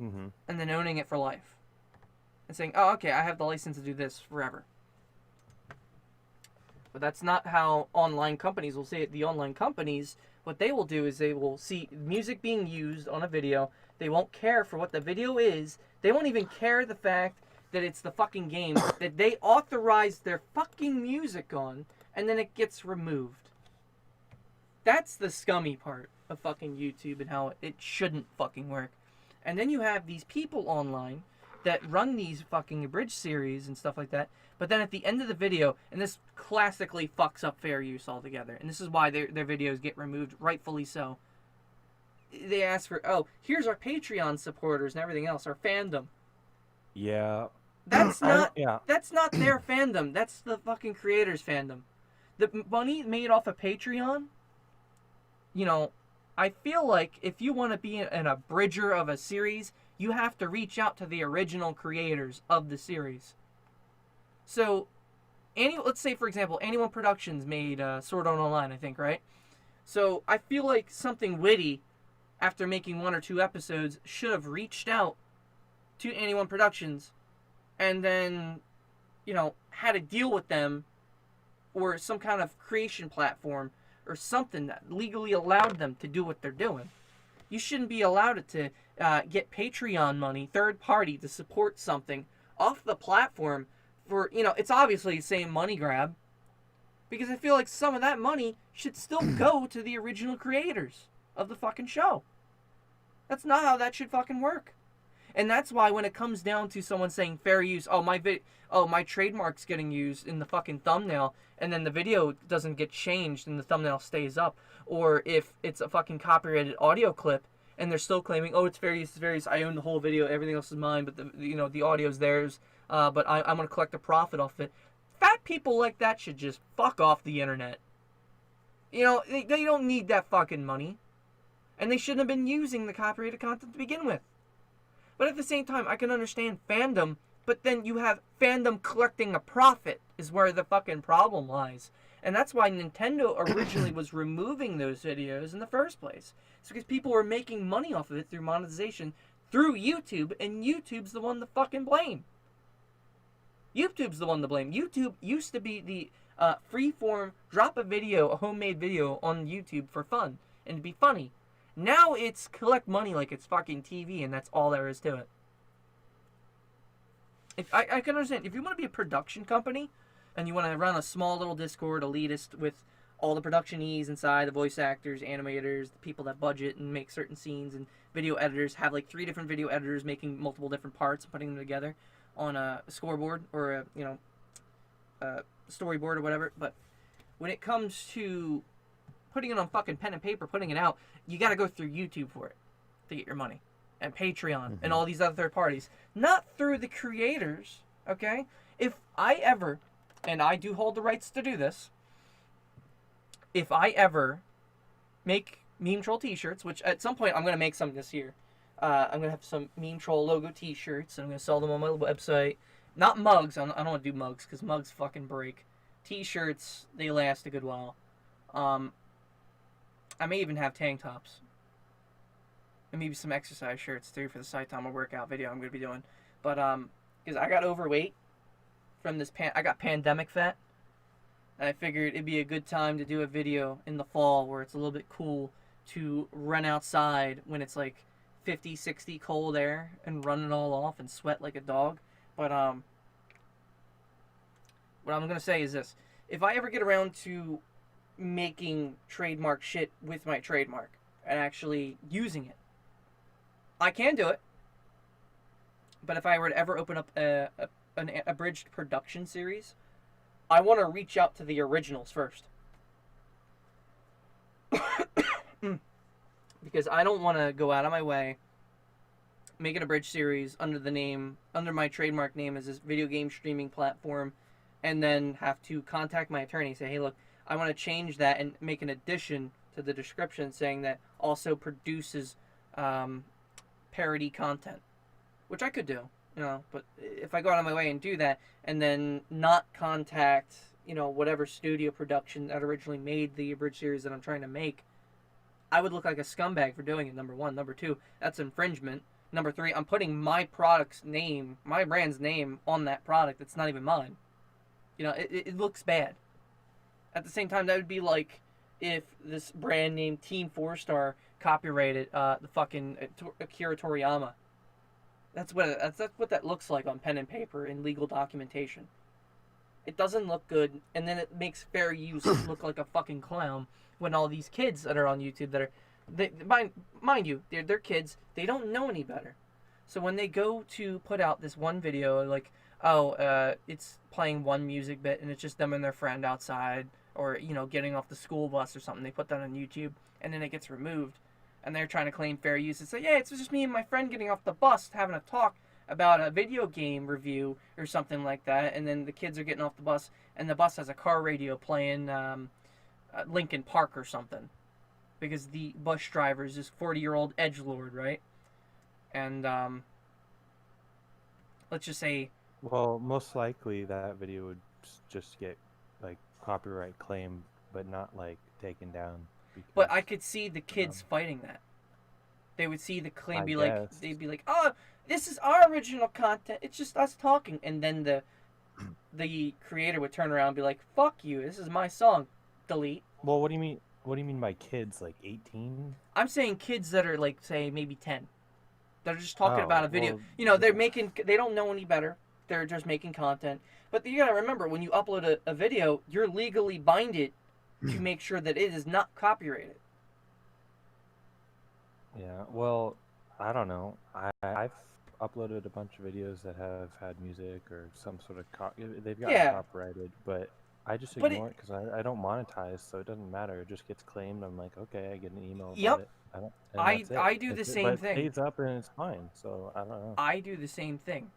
Mm-hmm. And then owning it for life. And saying, oh, okay, I have the license to do this forever. But that's not how online companies will say it. The online companies, what they will do is they will see music being used on a video. They won't care for what the video is. They won't even care the fact that it's the fucking game that they authorized their fucking music on, and then it gets removed. That's the scummy part of fucking YouTube and how it shouldn't fucking work. And then you have these people online that run these fucking Abridged series and stuff like that, but then at the end of the video, and this classically fucks up fair use altogether, and this is why their videos get removed, rightfully so. They ask for, oh, here's our Patreon supporters and everything else, our fandom. Yeah. That's not yeah. That's not their fandom. That's the fucking creators' fandom. The money made off of Patreon, you know, I feel like if you want to be an abridger of a series, you have to reach out to the original creators of the series. So, let's say, for example, Anyone Productions made Sword Art Online, I think, right? So, I feel like something witty, after making 1 or 2 episodes, should have reached out to Anyone Productions and then, you know, had a deal with them or some kind of creation platform or something that legally allowed them to do what they're doing. You shouldn't be allowed to get Patreon money, third party, to support something off the platform for, you know, it's obviously the same money grab. Because I feel like some of that money should still go to the original creators of the fucking show. That's not how that should fucking work. And that's why when it comes down to someone saying fair use, my trademark's getting used in the fucking thumbnail, and then the video doesn't get changed and the thumbnail stays up, or if it's a fucking copyrighted audio clip and they're still claiming, oh, it's fair use, I own the whole video, everything else is mine, but the audio's theirs, but I'm gonna collect a profit off it. Fat people like that should just fuck off the internet. You know, they don't need that fucking money, and they shouldn't have been using the copyrighted content to begin with. But at the same time, I can understand fandom, but then you have fandom collecting a profit is where the fucking problem lies. And that's why Nintendo originally was removing those videos in the first place. It's because people were making money off of it through monetization through YouTube, and YouTube's the one to fucking blame. YouTube's the one to blame. YouTube used to be the free-form, drop a video, a homemade video on YouTube for fun, and to be funny. Now it's collect money like it's fucking TV, and that's all there is to it. If I can understand, if you want to be a production company, and you want to run a small little Discord elitist with all the production-ees inside, the voice actors, animators, the people that budget and make certain scenes, and video editors, have like 3 different video editors making multiple different parts and putting them together on a scoreboard or a storyboard or whatever. But when it comes to putting it on fucking pen and paper, putting it out, you got to go through YouTube for it to get your money, and Patreon and all these other third parties, not through the creators. Okay, if I ever, and I do hold the rights to do this, if I ever make Meme Troll t-shirts, which at some point I'm gonna make some this year, I'm gonna have some Meme Troll logo t-shirts, and I'm gonna sell them on my website. Not mugs. I don't want to do mugs because mugs fucking break. T-shirts, they last a good while. I may even have tank tops. And maybe some exercise shirts too for the Saitama workout video I'm going to be doing. But, because I got overweight from this I got pandemic fat. And I figured it'd be a good time to do a video in the fall where it's a little bit cool to run outside when it's like 50, 60 cold air and run it all off and sweat like a dog. But, what I'm going to say is this. If I ever get around to making trademark shit with my trademark and actually using it, I can do it. But if I were to ever open up an abridged production series, I want to reach out to the originals first. Because I don't want to go out of my way, make an abridged series under my trademark name as this video game streaming platform, and then have to contact my attorney and say, hey, look, I want to change that and make an addition to the description saying that also produces parody content, which I could do You know, but if I go out of my way and do that, and then not contact, you know, whatever studio production that originally made the Abridged series that I'm trying to make, I would look like a scumbag for doing it, number one. Number two, that's infringement. Number three, I'm putting my product's name, my brand's name on that product that's not even mine. You know, it looks bad. At the same time, that would be like if this brand name Team 4-Star copyrighted the fucking Akira Toriyama. That's what that looks like on pen and paper in legal documentation. It doesn't look good, and then it makes fair use look like a fucking clown when all these kids that are on YouTube that are, mind you, they're kids. They don't know any better. So when they go to put out this one video, like, it's playing one music bit, and it's just them and their friend outside, or, you know, getting off the school bus or something. They put that on YouTube, and then it gets removed. And they're trying to claim fair use and say, yeah, it's just me and my friend getting off the bus having a talk about a video game review or something like that. And then the kids are getting off the bus, and the bus has a car radio playing Linkin Park or something. Because the bus driver is this 40-year-old edgelord, right? And let's just say... Well, most likely that video would just get, like, copyright claim, but not, like, taken down. But I could see the kids fighting that. They would see the claim they'd be like, oh, this is our original content. It's just us talking. And then the creator would turn around and be like, fuck you. This is my song. Delete. Well, what do you mean? What do you mean by kids? Like 18? I'm saying kids that are like, say, maybe 10. They're just talking about a video. Well, you know, they don't know any better. They're just making content. But you gotta remember, when you upload a video, you're legally binded to make sure that it is not copyrighted. Yeah, well, I don't know. I've uploaded a bunch of videos that have had music or some sort of they've gotten copyrighted, but I just ignore it because I don't monetize, so it doesn't matter. It just gets claimed. I'm like, okay, I get an email about it. I do the same thing. It stays up and it's fine, so I don't know. I do the same thing.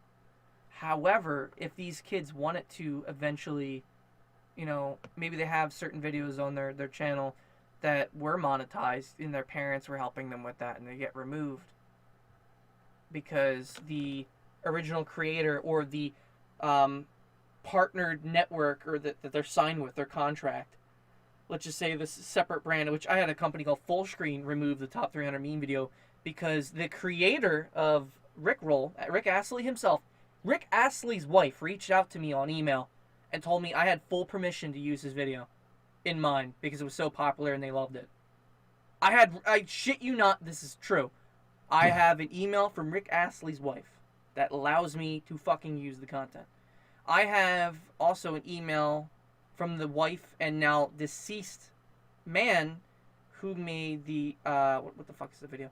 However, if these kids want it to eventually, you know, maybe they have certain videos on their channel that were monetized and their parents were helping them with that, and they get removed because the original creator or the partnered network or that they're signed with, their contract. Let's just say this separate brand, which I had a company called Fullscreen remove the top 300 meme video because the creator of Rickroll, Rick Astley himself, Rick Astley's wife reached out to me on email and told me I had full permission to use his video in mine because it was so popular and they loved it. I shit you not, this is true. I have an email from Rick Astley's wife that allows me to fucking use the content. I have also an email from the wife and now deceased man who made the, what the fuck is the video?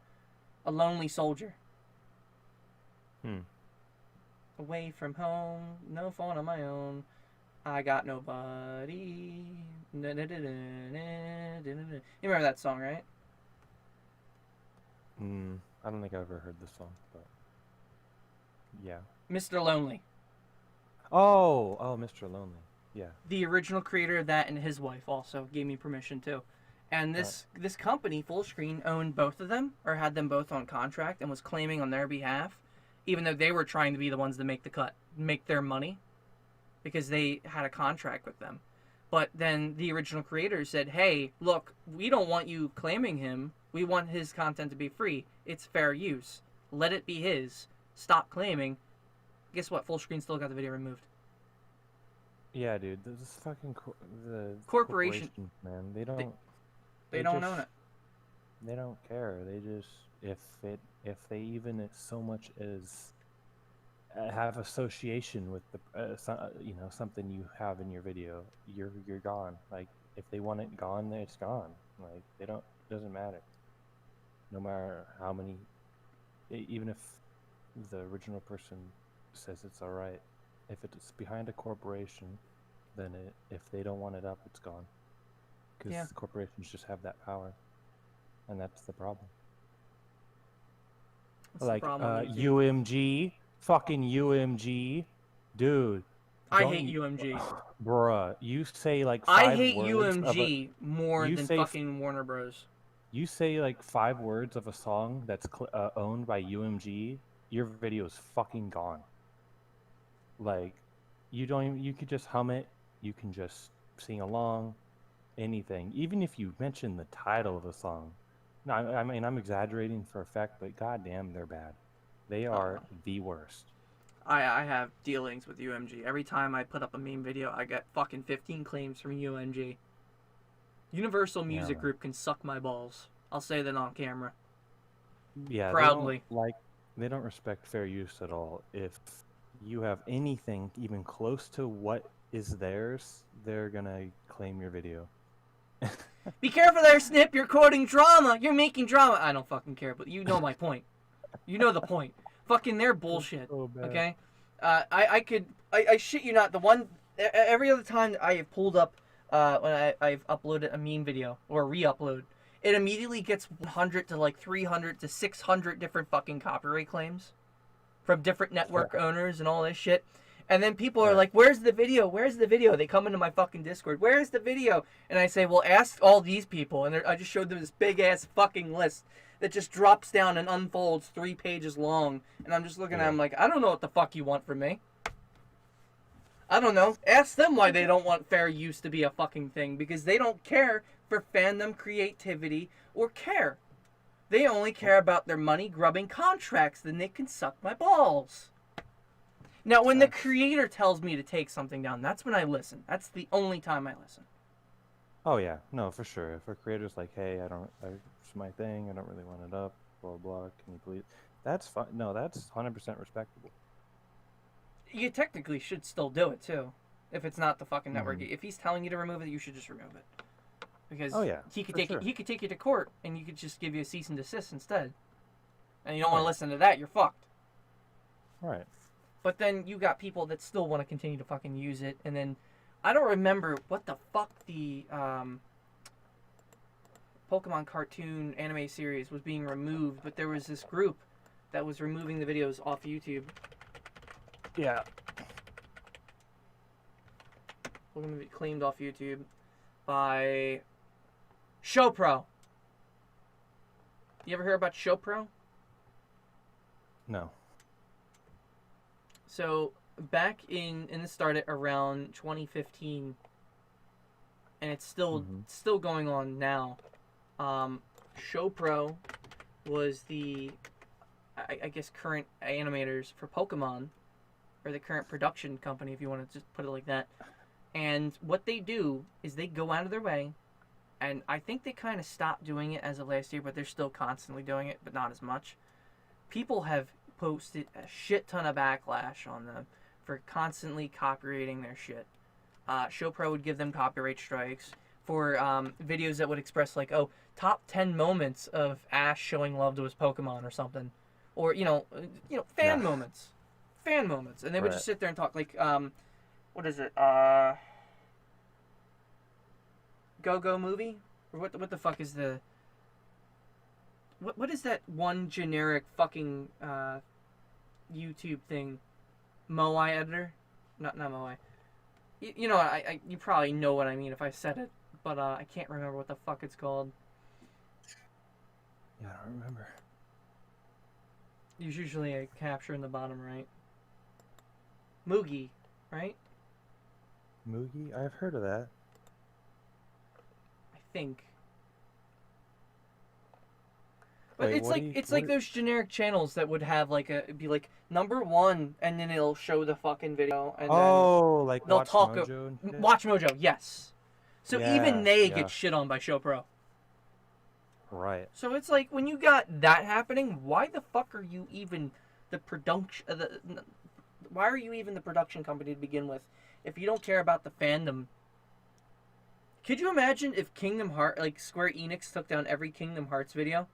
A Lonely Soldier. Away from home, no phone on my own. I got nobody. You remember that song, right? I don't think I've ever heard this song, but yeah. Mr. Lonely. Oh, Mr. Lonely. Yeah. The original creator of that and his wife also gave me permission too. And this company, Fullscreen, owned both of them or had them both on contract and was claiming on their behalf, even though they were trying to be the ones to make the cut, make their money, because they had a contract with them. But then the original creator said, hey, look, we don't want you claiming him. We want his content to be free. It's fair use. Let it be his. Stop claiming. Guess what? Fullscreen still got the video removed. Yeah, dude. This fucking the corporation, man. They don't own it. They don't care. They just if they even so much as have association with the something you have in your video, you're gone. Like if they want it gone, it's gone. Like they don't. It doesn't matter. No matter how many, even if the original person says it's all right, if it's behind a corporation, then if they don't want it up, it's gone. Because corporations just have that power, and that's the problem. What's like the problem, UMG, fucking UMG, dude. I hate UMG. Bruh, you say like 5 I hate words UMG more than fucking Warner Bros. You say like 5 words of a song that's owned by UMG, your video is fucking gone. Like, you don't even, you could just hum it. You can just sing along, anything. Even if you mention the title of the song. No, I mean, I'm exaggerating for effect, but goddamn, they're bad. They are the worst. I have dealings with UMG. Every time I put up a meme video, I get fucking 15 claims from UMG. Universal Music Yeah. Group can suck my balls. I'll say that on camera. Yeah, Proudly. they don't respect fair use at all. If you have anything even close to what is theirs, they're gonna claim your video. Be careful there, Snip. You're quoting drama. You're making drama. I don't fucking care, but you know my point. You know the point. Fucking they're bullshit. So bad. Okay? I shit you not. The one, every other time I have pulled up, when I've uploaded a meme video or a re-upload, it immediately gets 100 to like 300 to 600 different fucking copyright claims from different network owners and all this shit. And then people are like, where's the video? Where's the video? They come into my fucking Discord. Where's the video? And I say, well, ask all these people. And I just showed them this big-ass fucking list that just drops down and unfolds 3 pages long. And I'm just looking at them like, I don't know what the fuck you want from me. I don't know. Ask them why they don't want fair use to be a fucking thing. Because they don't care for fandom creativity or care. They only care about their money-grubbing contracts. Then they can suck my balls. Now, when the creator tells me to take something down, that's when I listen. That's the only time I listen. Oh yeah, no, for sure. If a creator's like, hey, it's my thing, I don't really want it up, blah blah, can you please? That's fine. No, that's 100% respectable. You technically should still do it too, if it's not the fucking network. If he's telling you to remove it, you should just remove it. Because he could take he could take you to court, and you could just give you a cease and desist instead. And you don't want to listen to that, you're fucked. Right. But then you got people that still want to continue to fucking use it, and then I don't remember what the fuck the Pokemon cartoon anime series was being removed, but there was this group that was removing the videos off YouTube. Yeah. We're going to be claimed off YouTube by ShowPro. You ever hear about ShowPro? No. So back and this started around 2015, and it's still going on now. ShowPro was the, I guess, current animators for Pokemon, or the current production company, if you want to just put it like that. And what they do is they go out of their way, and I think they kind of stopped doing it as of last year, but they're still constantly doing it, but not as much. People have posted a shit ton of backlash on them for constantly copyrighting their shit. ShowPro would give them copyright strikes for videos that would express like, oh, top 10 moments of Ash showing love to his Pokemon or something, or fan moments, and they would just sit there and talk like, what is it, Go-Go Movie, or what the fuck is the what is that one generic fucking YouTube thing? Moai editor? Not Moai. You know, you probably know what I mean if I said it, but I can't remember what the fuck it's called. Yeah, I don't remember. There's usually a capture in the bottom right. Moogie, right? Moogie? I've heard of that. I think. But Wait, it's like those generic channels that would have like it'd be like #1, and then it'll show the fucking video, and then like they'll Watch talk. Mojo and shit? Watch Mojo, yes. So even they yeah. get shit on by ShowPro. Right. So it's like, when you got that happening, why the fuck are you even the production? Why are you even the production company to begin with if you don't care about the fandom? Could you imagine if Kingdom Hearts, like Square Enix, took down every Kingdom Hearts video?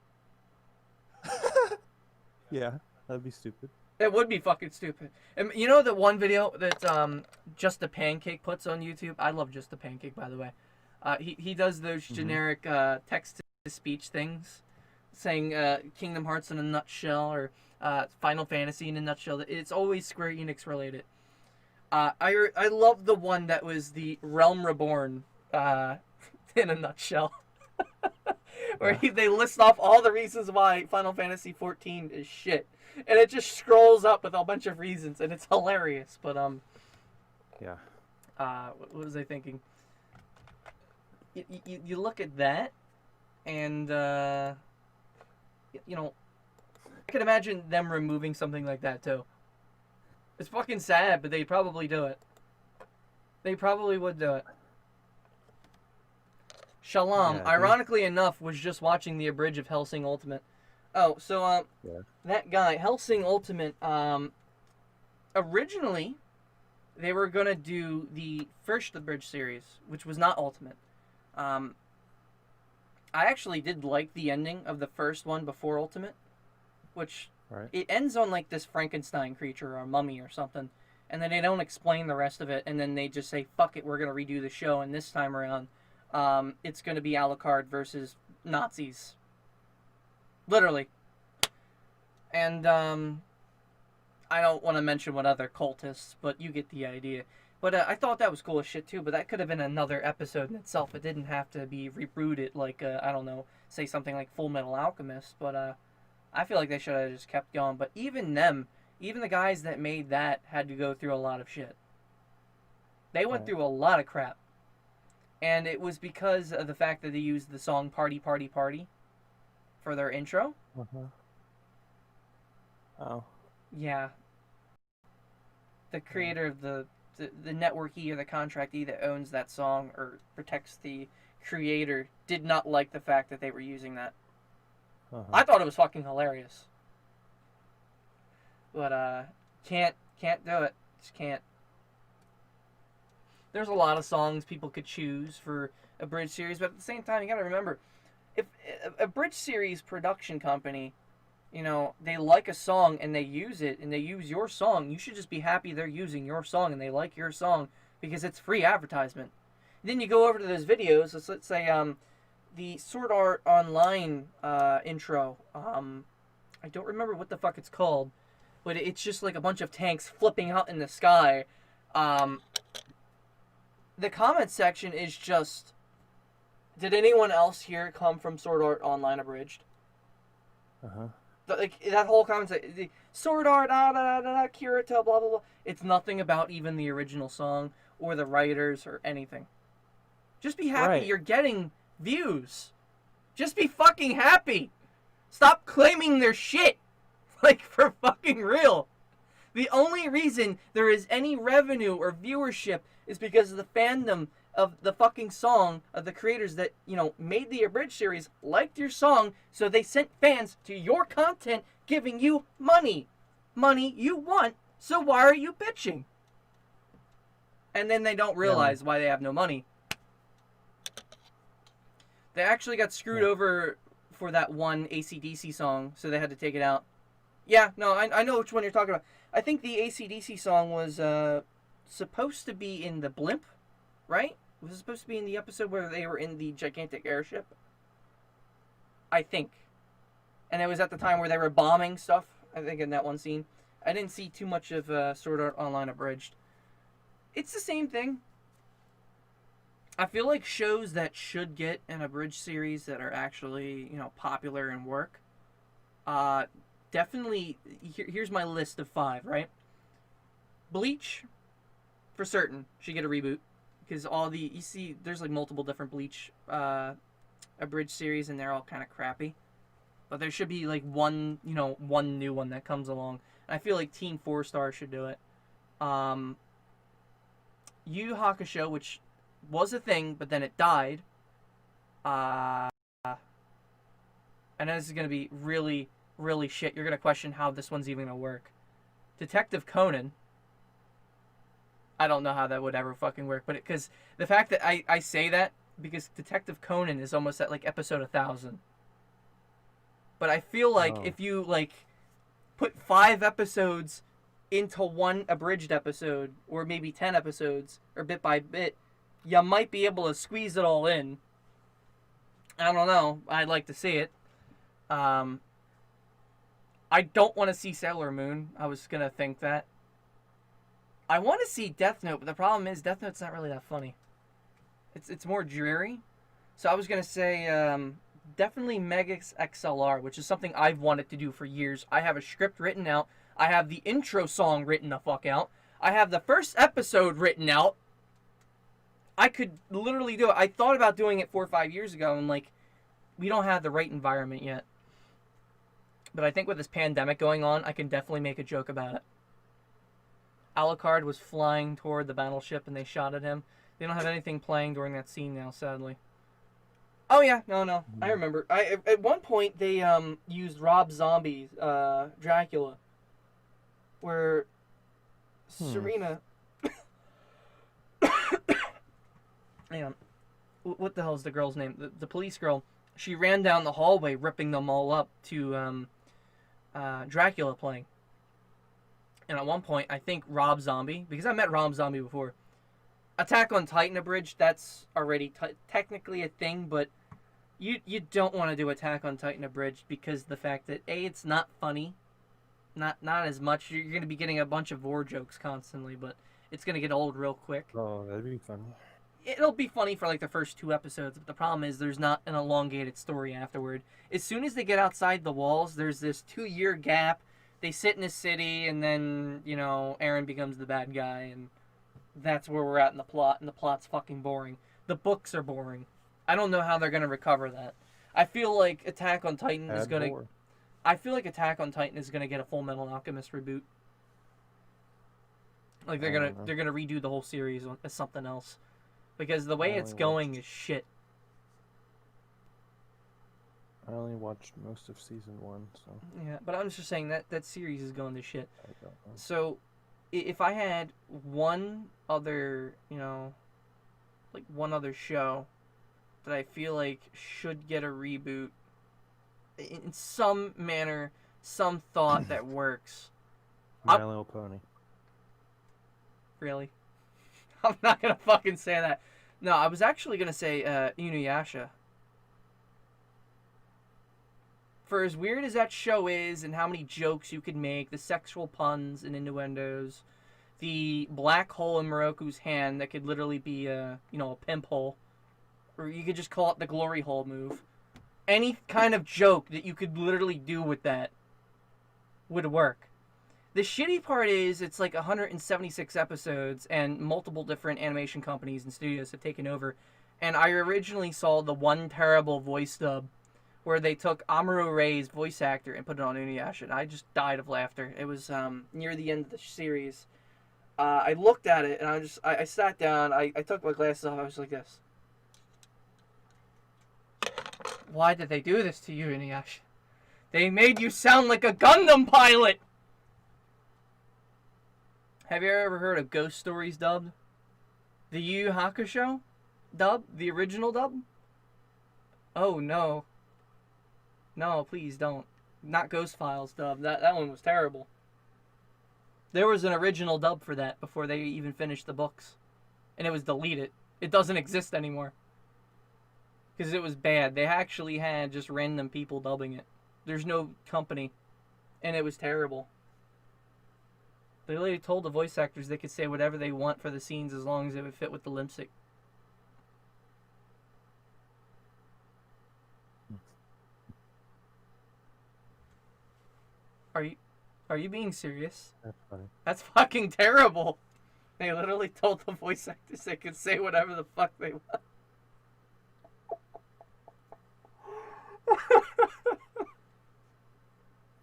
Yeah, that'd be stupid. It would be fucking stupid. And you know that one video that Just a Pancake puts on YouTube? I love Just a Pancake, by the way. He does those generic text-to-speech things, saying Kingdom Hearts in a nutshell, or Final Fantasy in a nutshell. It's always Square Enix related. I love the one that was the Realm Reborn in a nutshell. where they list off all the reasons why Final Fantasy 14 is shit, and it just scrolls up with a bunch of reasons, and it's hilarious. But Yeah. what was I thinking? You look at that, and you know, I could imagine them removing something like that too. It's fucking sad, but they'd probably do it. They probably would do it. Shalom, Yeah, ironically enough, was just watching the Abridged of Hellsing Ultimate. Oh, so Yeah. that guy, Hellsing Ultimate, originally they were gonna do the first Abridged series, which was not Ultimate. I actually did like the ending of the first one before Ultimate, which Right. it ends on like this Frankenstein creature or a mummy or something, and then they don't explain the rest of it, and then they just say, fuck it, we're gonna redo the show, and this time around it's gonna be Alucard versus Nazis. Literally. And I don't want to mention what other cultists, but you get the idea. But I thought that was cool as shit too, but that could have been another episode in itself. It didn't have to be rebooted like, I don't know, say something like Full Metal Alchemist, but I feel like they should have just kept going. But even them, even the guys that made that had to go through a lot of shit. They went Right. through a lot of crap. And it was because of the fact that they used the song Party, Party, Party for their intro. Uh-huh. Oh. Yeah. The creator of the networkee or the contractee that owns that song or protects the creator did not like the fact that they were using that. Uh-huh. I thought it was fucking hilarious. But can't do it. Just can't. There's a lot of songs people could choose for a Bridge series, but at the same time you got to remember, if a Bridge series production company, you know, they like a song and they use it and they use your song, you should just be happy they're using your song and they like your song because it's free advertisement. Then you go over to those videos, let's say the Sword Art Online intro. I don't remember what the fuck it's called, but it's just like a bunch of tanks flipping out in the sky. The comment section is just, did anyone else here come from Sword Art Online Abridged? Uh-huh. Like that whole comment section, Sword Art, Kirito, blah blah blah. It's nothing about even the original song or the writers or anything. Just be happy Right. you're getting views. Just be fucking happy. Stop claiming their shit. Like, for fucking real. The only reason there is any revenue or viewership is because of the fandom of the fucking song of the creators that, you know, made the Abridged series, liked your song, so they sent fans to your content giving you money. Money you want, so why are you bitching? And then they don't realize why they have no money. They actually got screwed over for that one AC/DC song, so they had to take it out. Yeah, no, I know which one you're talking about. I think the AC/DC song was supposed to be in the blimp, right? Was it supposed to be in the episode where they were in the gigantic airship? I think. And it was at the time where they were bombing stuff, I think, in that one scene. I didn't see too much of Sword Art Online Abridged. It's the same thing. I feel like shows that should get an Abridged series that are actually, you know, popular and work, definitely, here's my list of 5, right? Bleach, for certain, should get a reboot. Because you see, there's like multiple different Bleach Abridged series, and they're all kind of crappy. But there should be like one new one that comes along. And I feel like Team 4 Star should do it. Yu Yu Hakusho, which was a thing, but then it died. And this is going to be really, really shit. You're going to question how this one's even going to work. Detective Conan. I don't know how that would ever fucking work, but because the fact that I say that because Detective Conan is almost at like episode 1000. But I feel like if you like put 5 episodes into one Abridged episode, or maybe 10 episodes, or bit by bit, you might be able to squeeze it all in. I don't know. I'd like to see it. I don't want to see Sailor Moon. I was gonna think that. I want to see Death Note, but the problem is Death Note's not really that funny. It's more dreary. So I was gonna say definitely Mega's XLR, which is something I've wanted to do for years. I have a script written out. I have the intro song written the fuck out. I have the first episode written out. I could literally do it. I thought about doing it 4 or 5 years ago, and like, we don't have the right environment yet. But I think with this pandemic going on, I can definitely make a joke about it. Alucard was flying toward the battleship, and they shot at him. They don't have anything playing during that scene now, sadly. Oh yeah, no, I remember. At one point they used Rob Zombie's Dracula, where Serena. Hang on, what the hell is the girl's name? The police girl. She ran down the hallway, ripping them all up to Dracula playing. And at one point, I think Rob Zombie, because I met Rob Zombie before. Attack on Titan Abridged, that's already technically a thing, but you don't want to do Attack on Titan Abridged because the fact that A, it's not funny, not as much. You're going to be getting a bunch of war jokes constantly, but it's going to get old real quick. Oh, that'd be fun. It'll be funny for like the first 2 episodes, but the problem is there's not an elongated story afterward. As soon as they get outside the walls, there's this 2-year gap. They sit in a city, and then, you know, Aaron becomes the bad guy, and that's where we're at in the plot, and the plot's fucking boring. The books are boring. I don't know how they're gonna recover that. I feel like Attack on Titan is gonna. I feel like Attack on Titan is gonna get a Full Metal Alchemist reboot. Like they're gonna redo the whole series as something else, because the way it's going is shit. I only watched most of season 1, so. Yeah, but I'm just saying that series is going to shit. I don't know. So, if I had one other, you know, like one other show that I feel like should get a reboot in some manner, some thought that works. My Little Pony. Really? I'm not gonna fucking say that. No, I was actually gonna say Inuyasha. For as weird as that show is, and how many jokes you could make, the sexual puns and innuendos, the black hole in Moroku's hand that could literally be a pimp hole, or you could just call it the glory hole move. Any kind of joke that you could literally do with that would work. The shitty part is it's like 176 episodes, and multiple different animation companies and studios have taken over. And I originally saw the one terrible voice dub where they took Amuro Ray's voice actor and put it on Inuyasha, and I just died of laughter. It was near the end of the series. I looked at it, and I sat down, I took my glasses off, I was like this. Why did they do this to you, Inuyasha? They made you sound like a Gundam pilot! Have you ever heard of Ghost Stories dubbed? The Yu Yu Hakusho dub? The original dub? Oh, no. No, please don't. Not Ghost Files dub. That one was terrible. There was an original dub for that before they even finished the books. And it was deleted. It doesn't exist anymore. Because it was bad. They actually had just random people dubbing it. There's no company. And it was terrible. They literally told the voice actors they could say whatever they want for the scenes as long as it would fit with the lip sync. Are you being serious? That's funny. That's fucking terrible. They literally told the voice actors they could say whatever the fuck they want.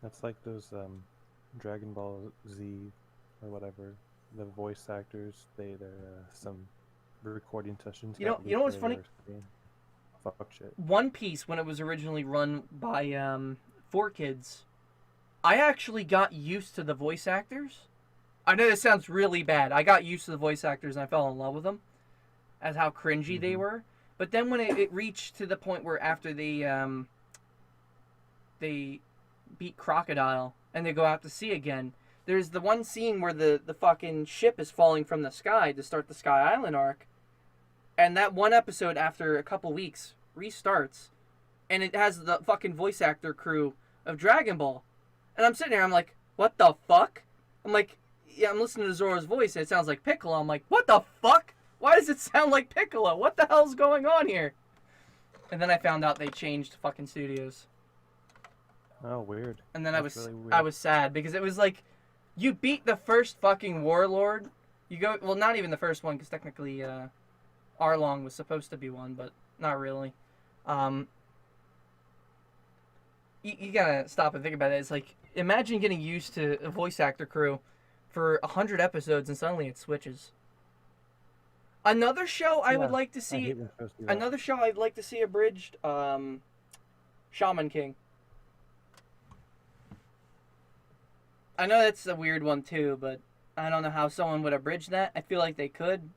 That's like those Dragon Ball Z or whatever. The voice actors, they're some recording sessions. You know what's funny? Fuck shit. One Piece, when it was originally run by 4Kids, I actually got used to the voice actors. I know this sounds really bad. I got used to the voice actors and I fell in love with them, as how cringy they were. But then when it reached to the point where after they beat Crocodile and they go out to sea again, there's the one scene where the fucking ship is falling from the sky to start the Sky Island arc. And that one episode, after a couple weeks, restarts. And it has the fucking voice actor crew of Dragon Ball. And I'm sitting there, I'm like, what the fuck? I'm like, yeah, I'm listening to Zoro's voice, and it sounds like Piccolo. I'm like, what the fuck? Why does it sound like Piccolo? What the hell's going on here? And then I found out they changed fucking studios. Oh, weird. And then That's really weird. I was sad because it was like, you beat the first fucking warlord. You go, well, not even the first one, because technically Arlong was supposed to be one, but not really. You gotta stop and think about it. It's like, imagine getting used to a voice actor crew for 100 episodes and suddenly it switches. Another show I would like to I see. hate when shows do that. Another show I'd like to see abridged. Shaman King. I know that's a weird one too, but I don't know how someone would abridge that. I feel like they could.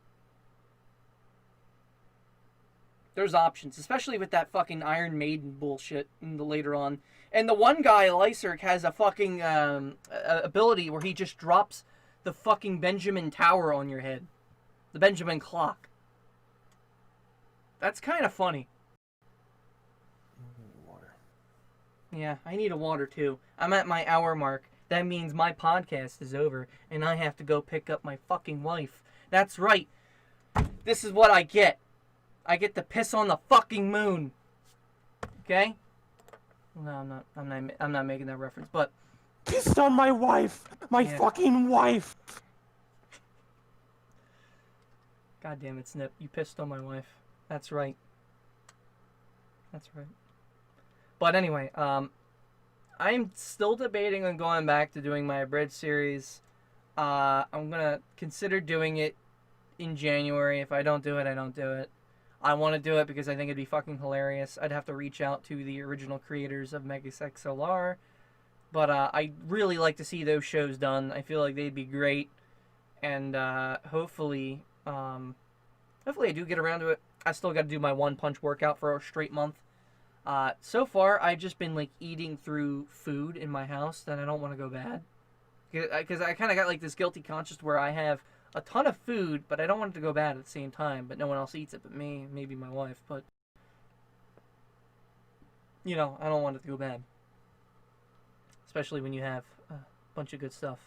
There's options, especially with that fucking Iron Maiden bullshit in the later on. And the one guy, Lyserk, has a fucking ability where he just drops the fucking Benjamin Tower on your head. The Benjamin Clock. That's kind of funny. Water. Yeah, I need a water too. I'm at my hour mark. That means my podcast is over, and I have to go pick up my fucking wife. That's right. This is what I get. I get to piss on the fucking moon. Okay? No, I'm not making that reference, but Pissed on my wife! My Yeah. fucking wife! God damn it, Snip. You pissed on my wife. That's right. That's right. But anyway, I'm still debating on going back to doing my Abridged series. I'm gonna consider doing it in January. If I don't do it, I don't do it. I want to do it because I think it'd be fucking hilarious. I'd have to reach out to the original creators of Megas XLR. But I'd really like to see those shows done. I feel like they'd be great. And hopefully I do get around to it. I still got to do my One Punch workout for a straight month. So far, I've just been like eating through food in my house that I don't want to go bad. Because I kind of got like this guilty conscience where I have a ton of food, but I don't want it to go bad at the same time. But no one else eats it but me, maybe my wife. But, you know, I don't want it to go bad. Especially when you have a bunch of good stuff.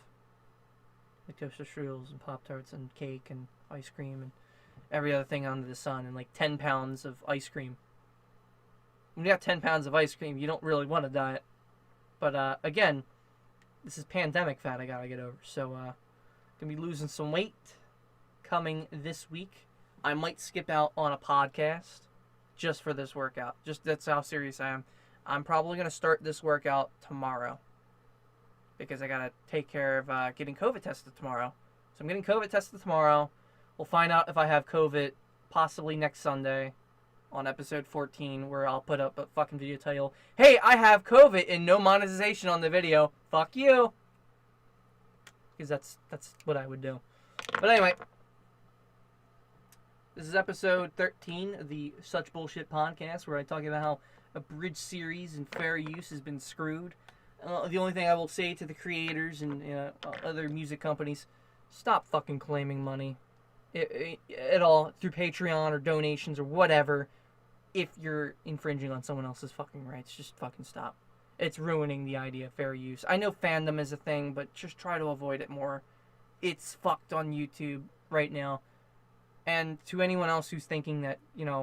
Like toaster strudels and Pop-Tarts and cake and ice cream and every other thing under the sun. And like 10 pounds of ice cream. When you got 10 pounds of ice cream, you don't really want to diet. But again, this is pandemic fat I gotta get over. So, gonna be losing some weight coming this week. I might skip out on a podcast just for this workout. Just that's how serious I am. I'm probably gonna start this workout tomorrow because I gotta take care of getting COVID tested tomorrow. So I'm getting COVID tested tomorrow. We'll find out if I have COVID possibly next Sunday on episode 14, where I'll put up a fucking video title, "Hey, I have COVID," and no monetization on the video. Fuck you. Because that's what I would do. But anyway, this is episode 13 of the Such Bullshit podcast, where I talk about how Abridged series and fair use has been screwed. The only thing I will say to the creators and other music companies, stop fucking claiming money at all through Patreon or donations or whatever. If you're infringing on someone else's fucking rights, just fucking stop. It's ruining the idea of fair use. I know fandom is a thing, but just try to avoid it more. It's fucked on YouTube right now. And to anyone else who's thinking that, you know,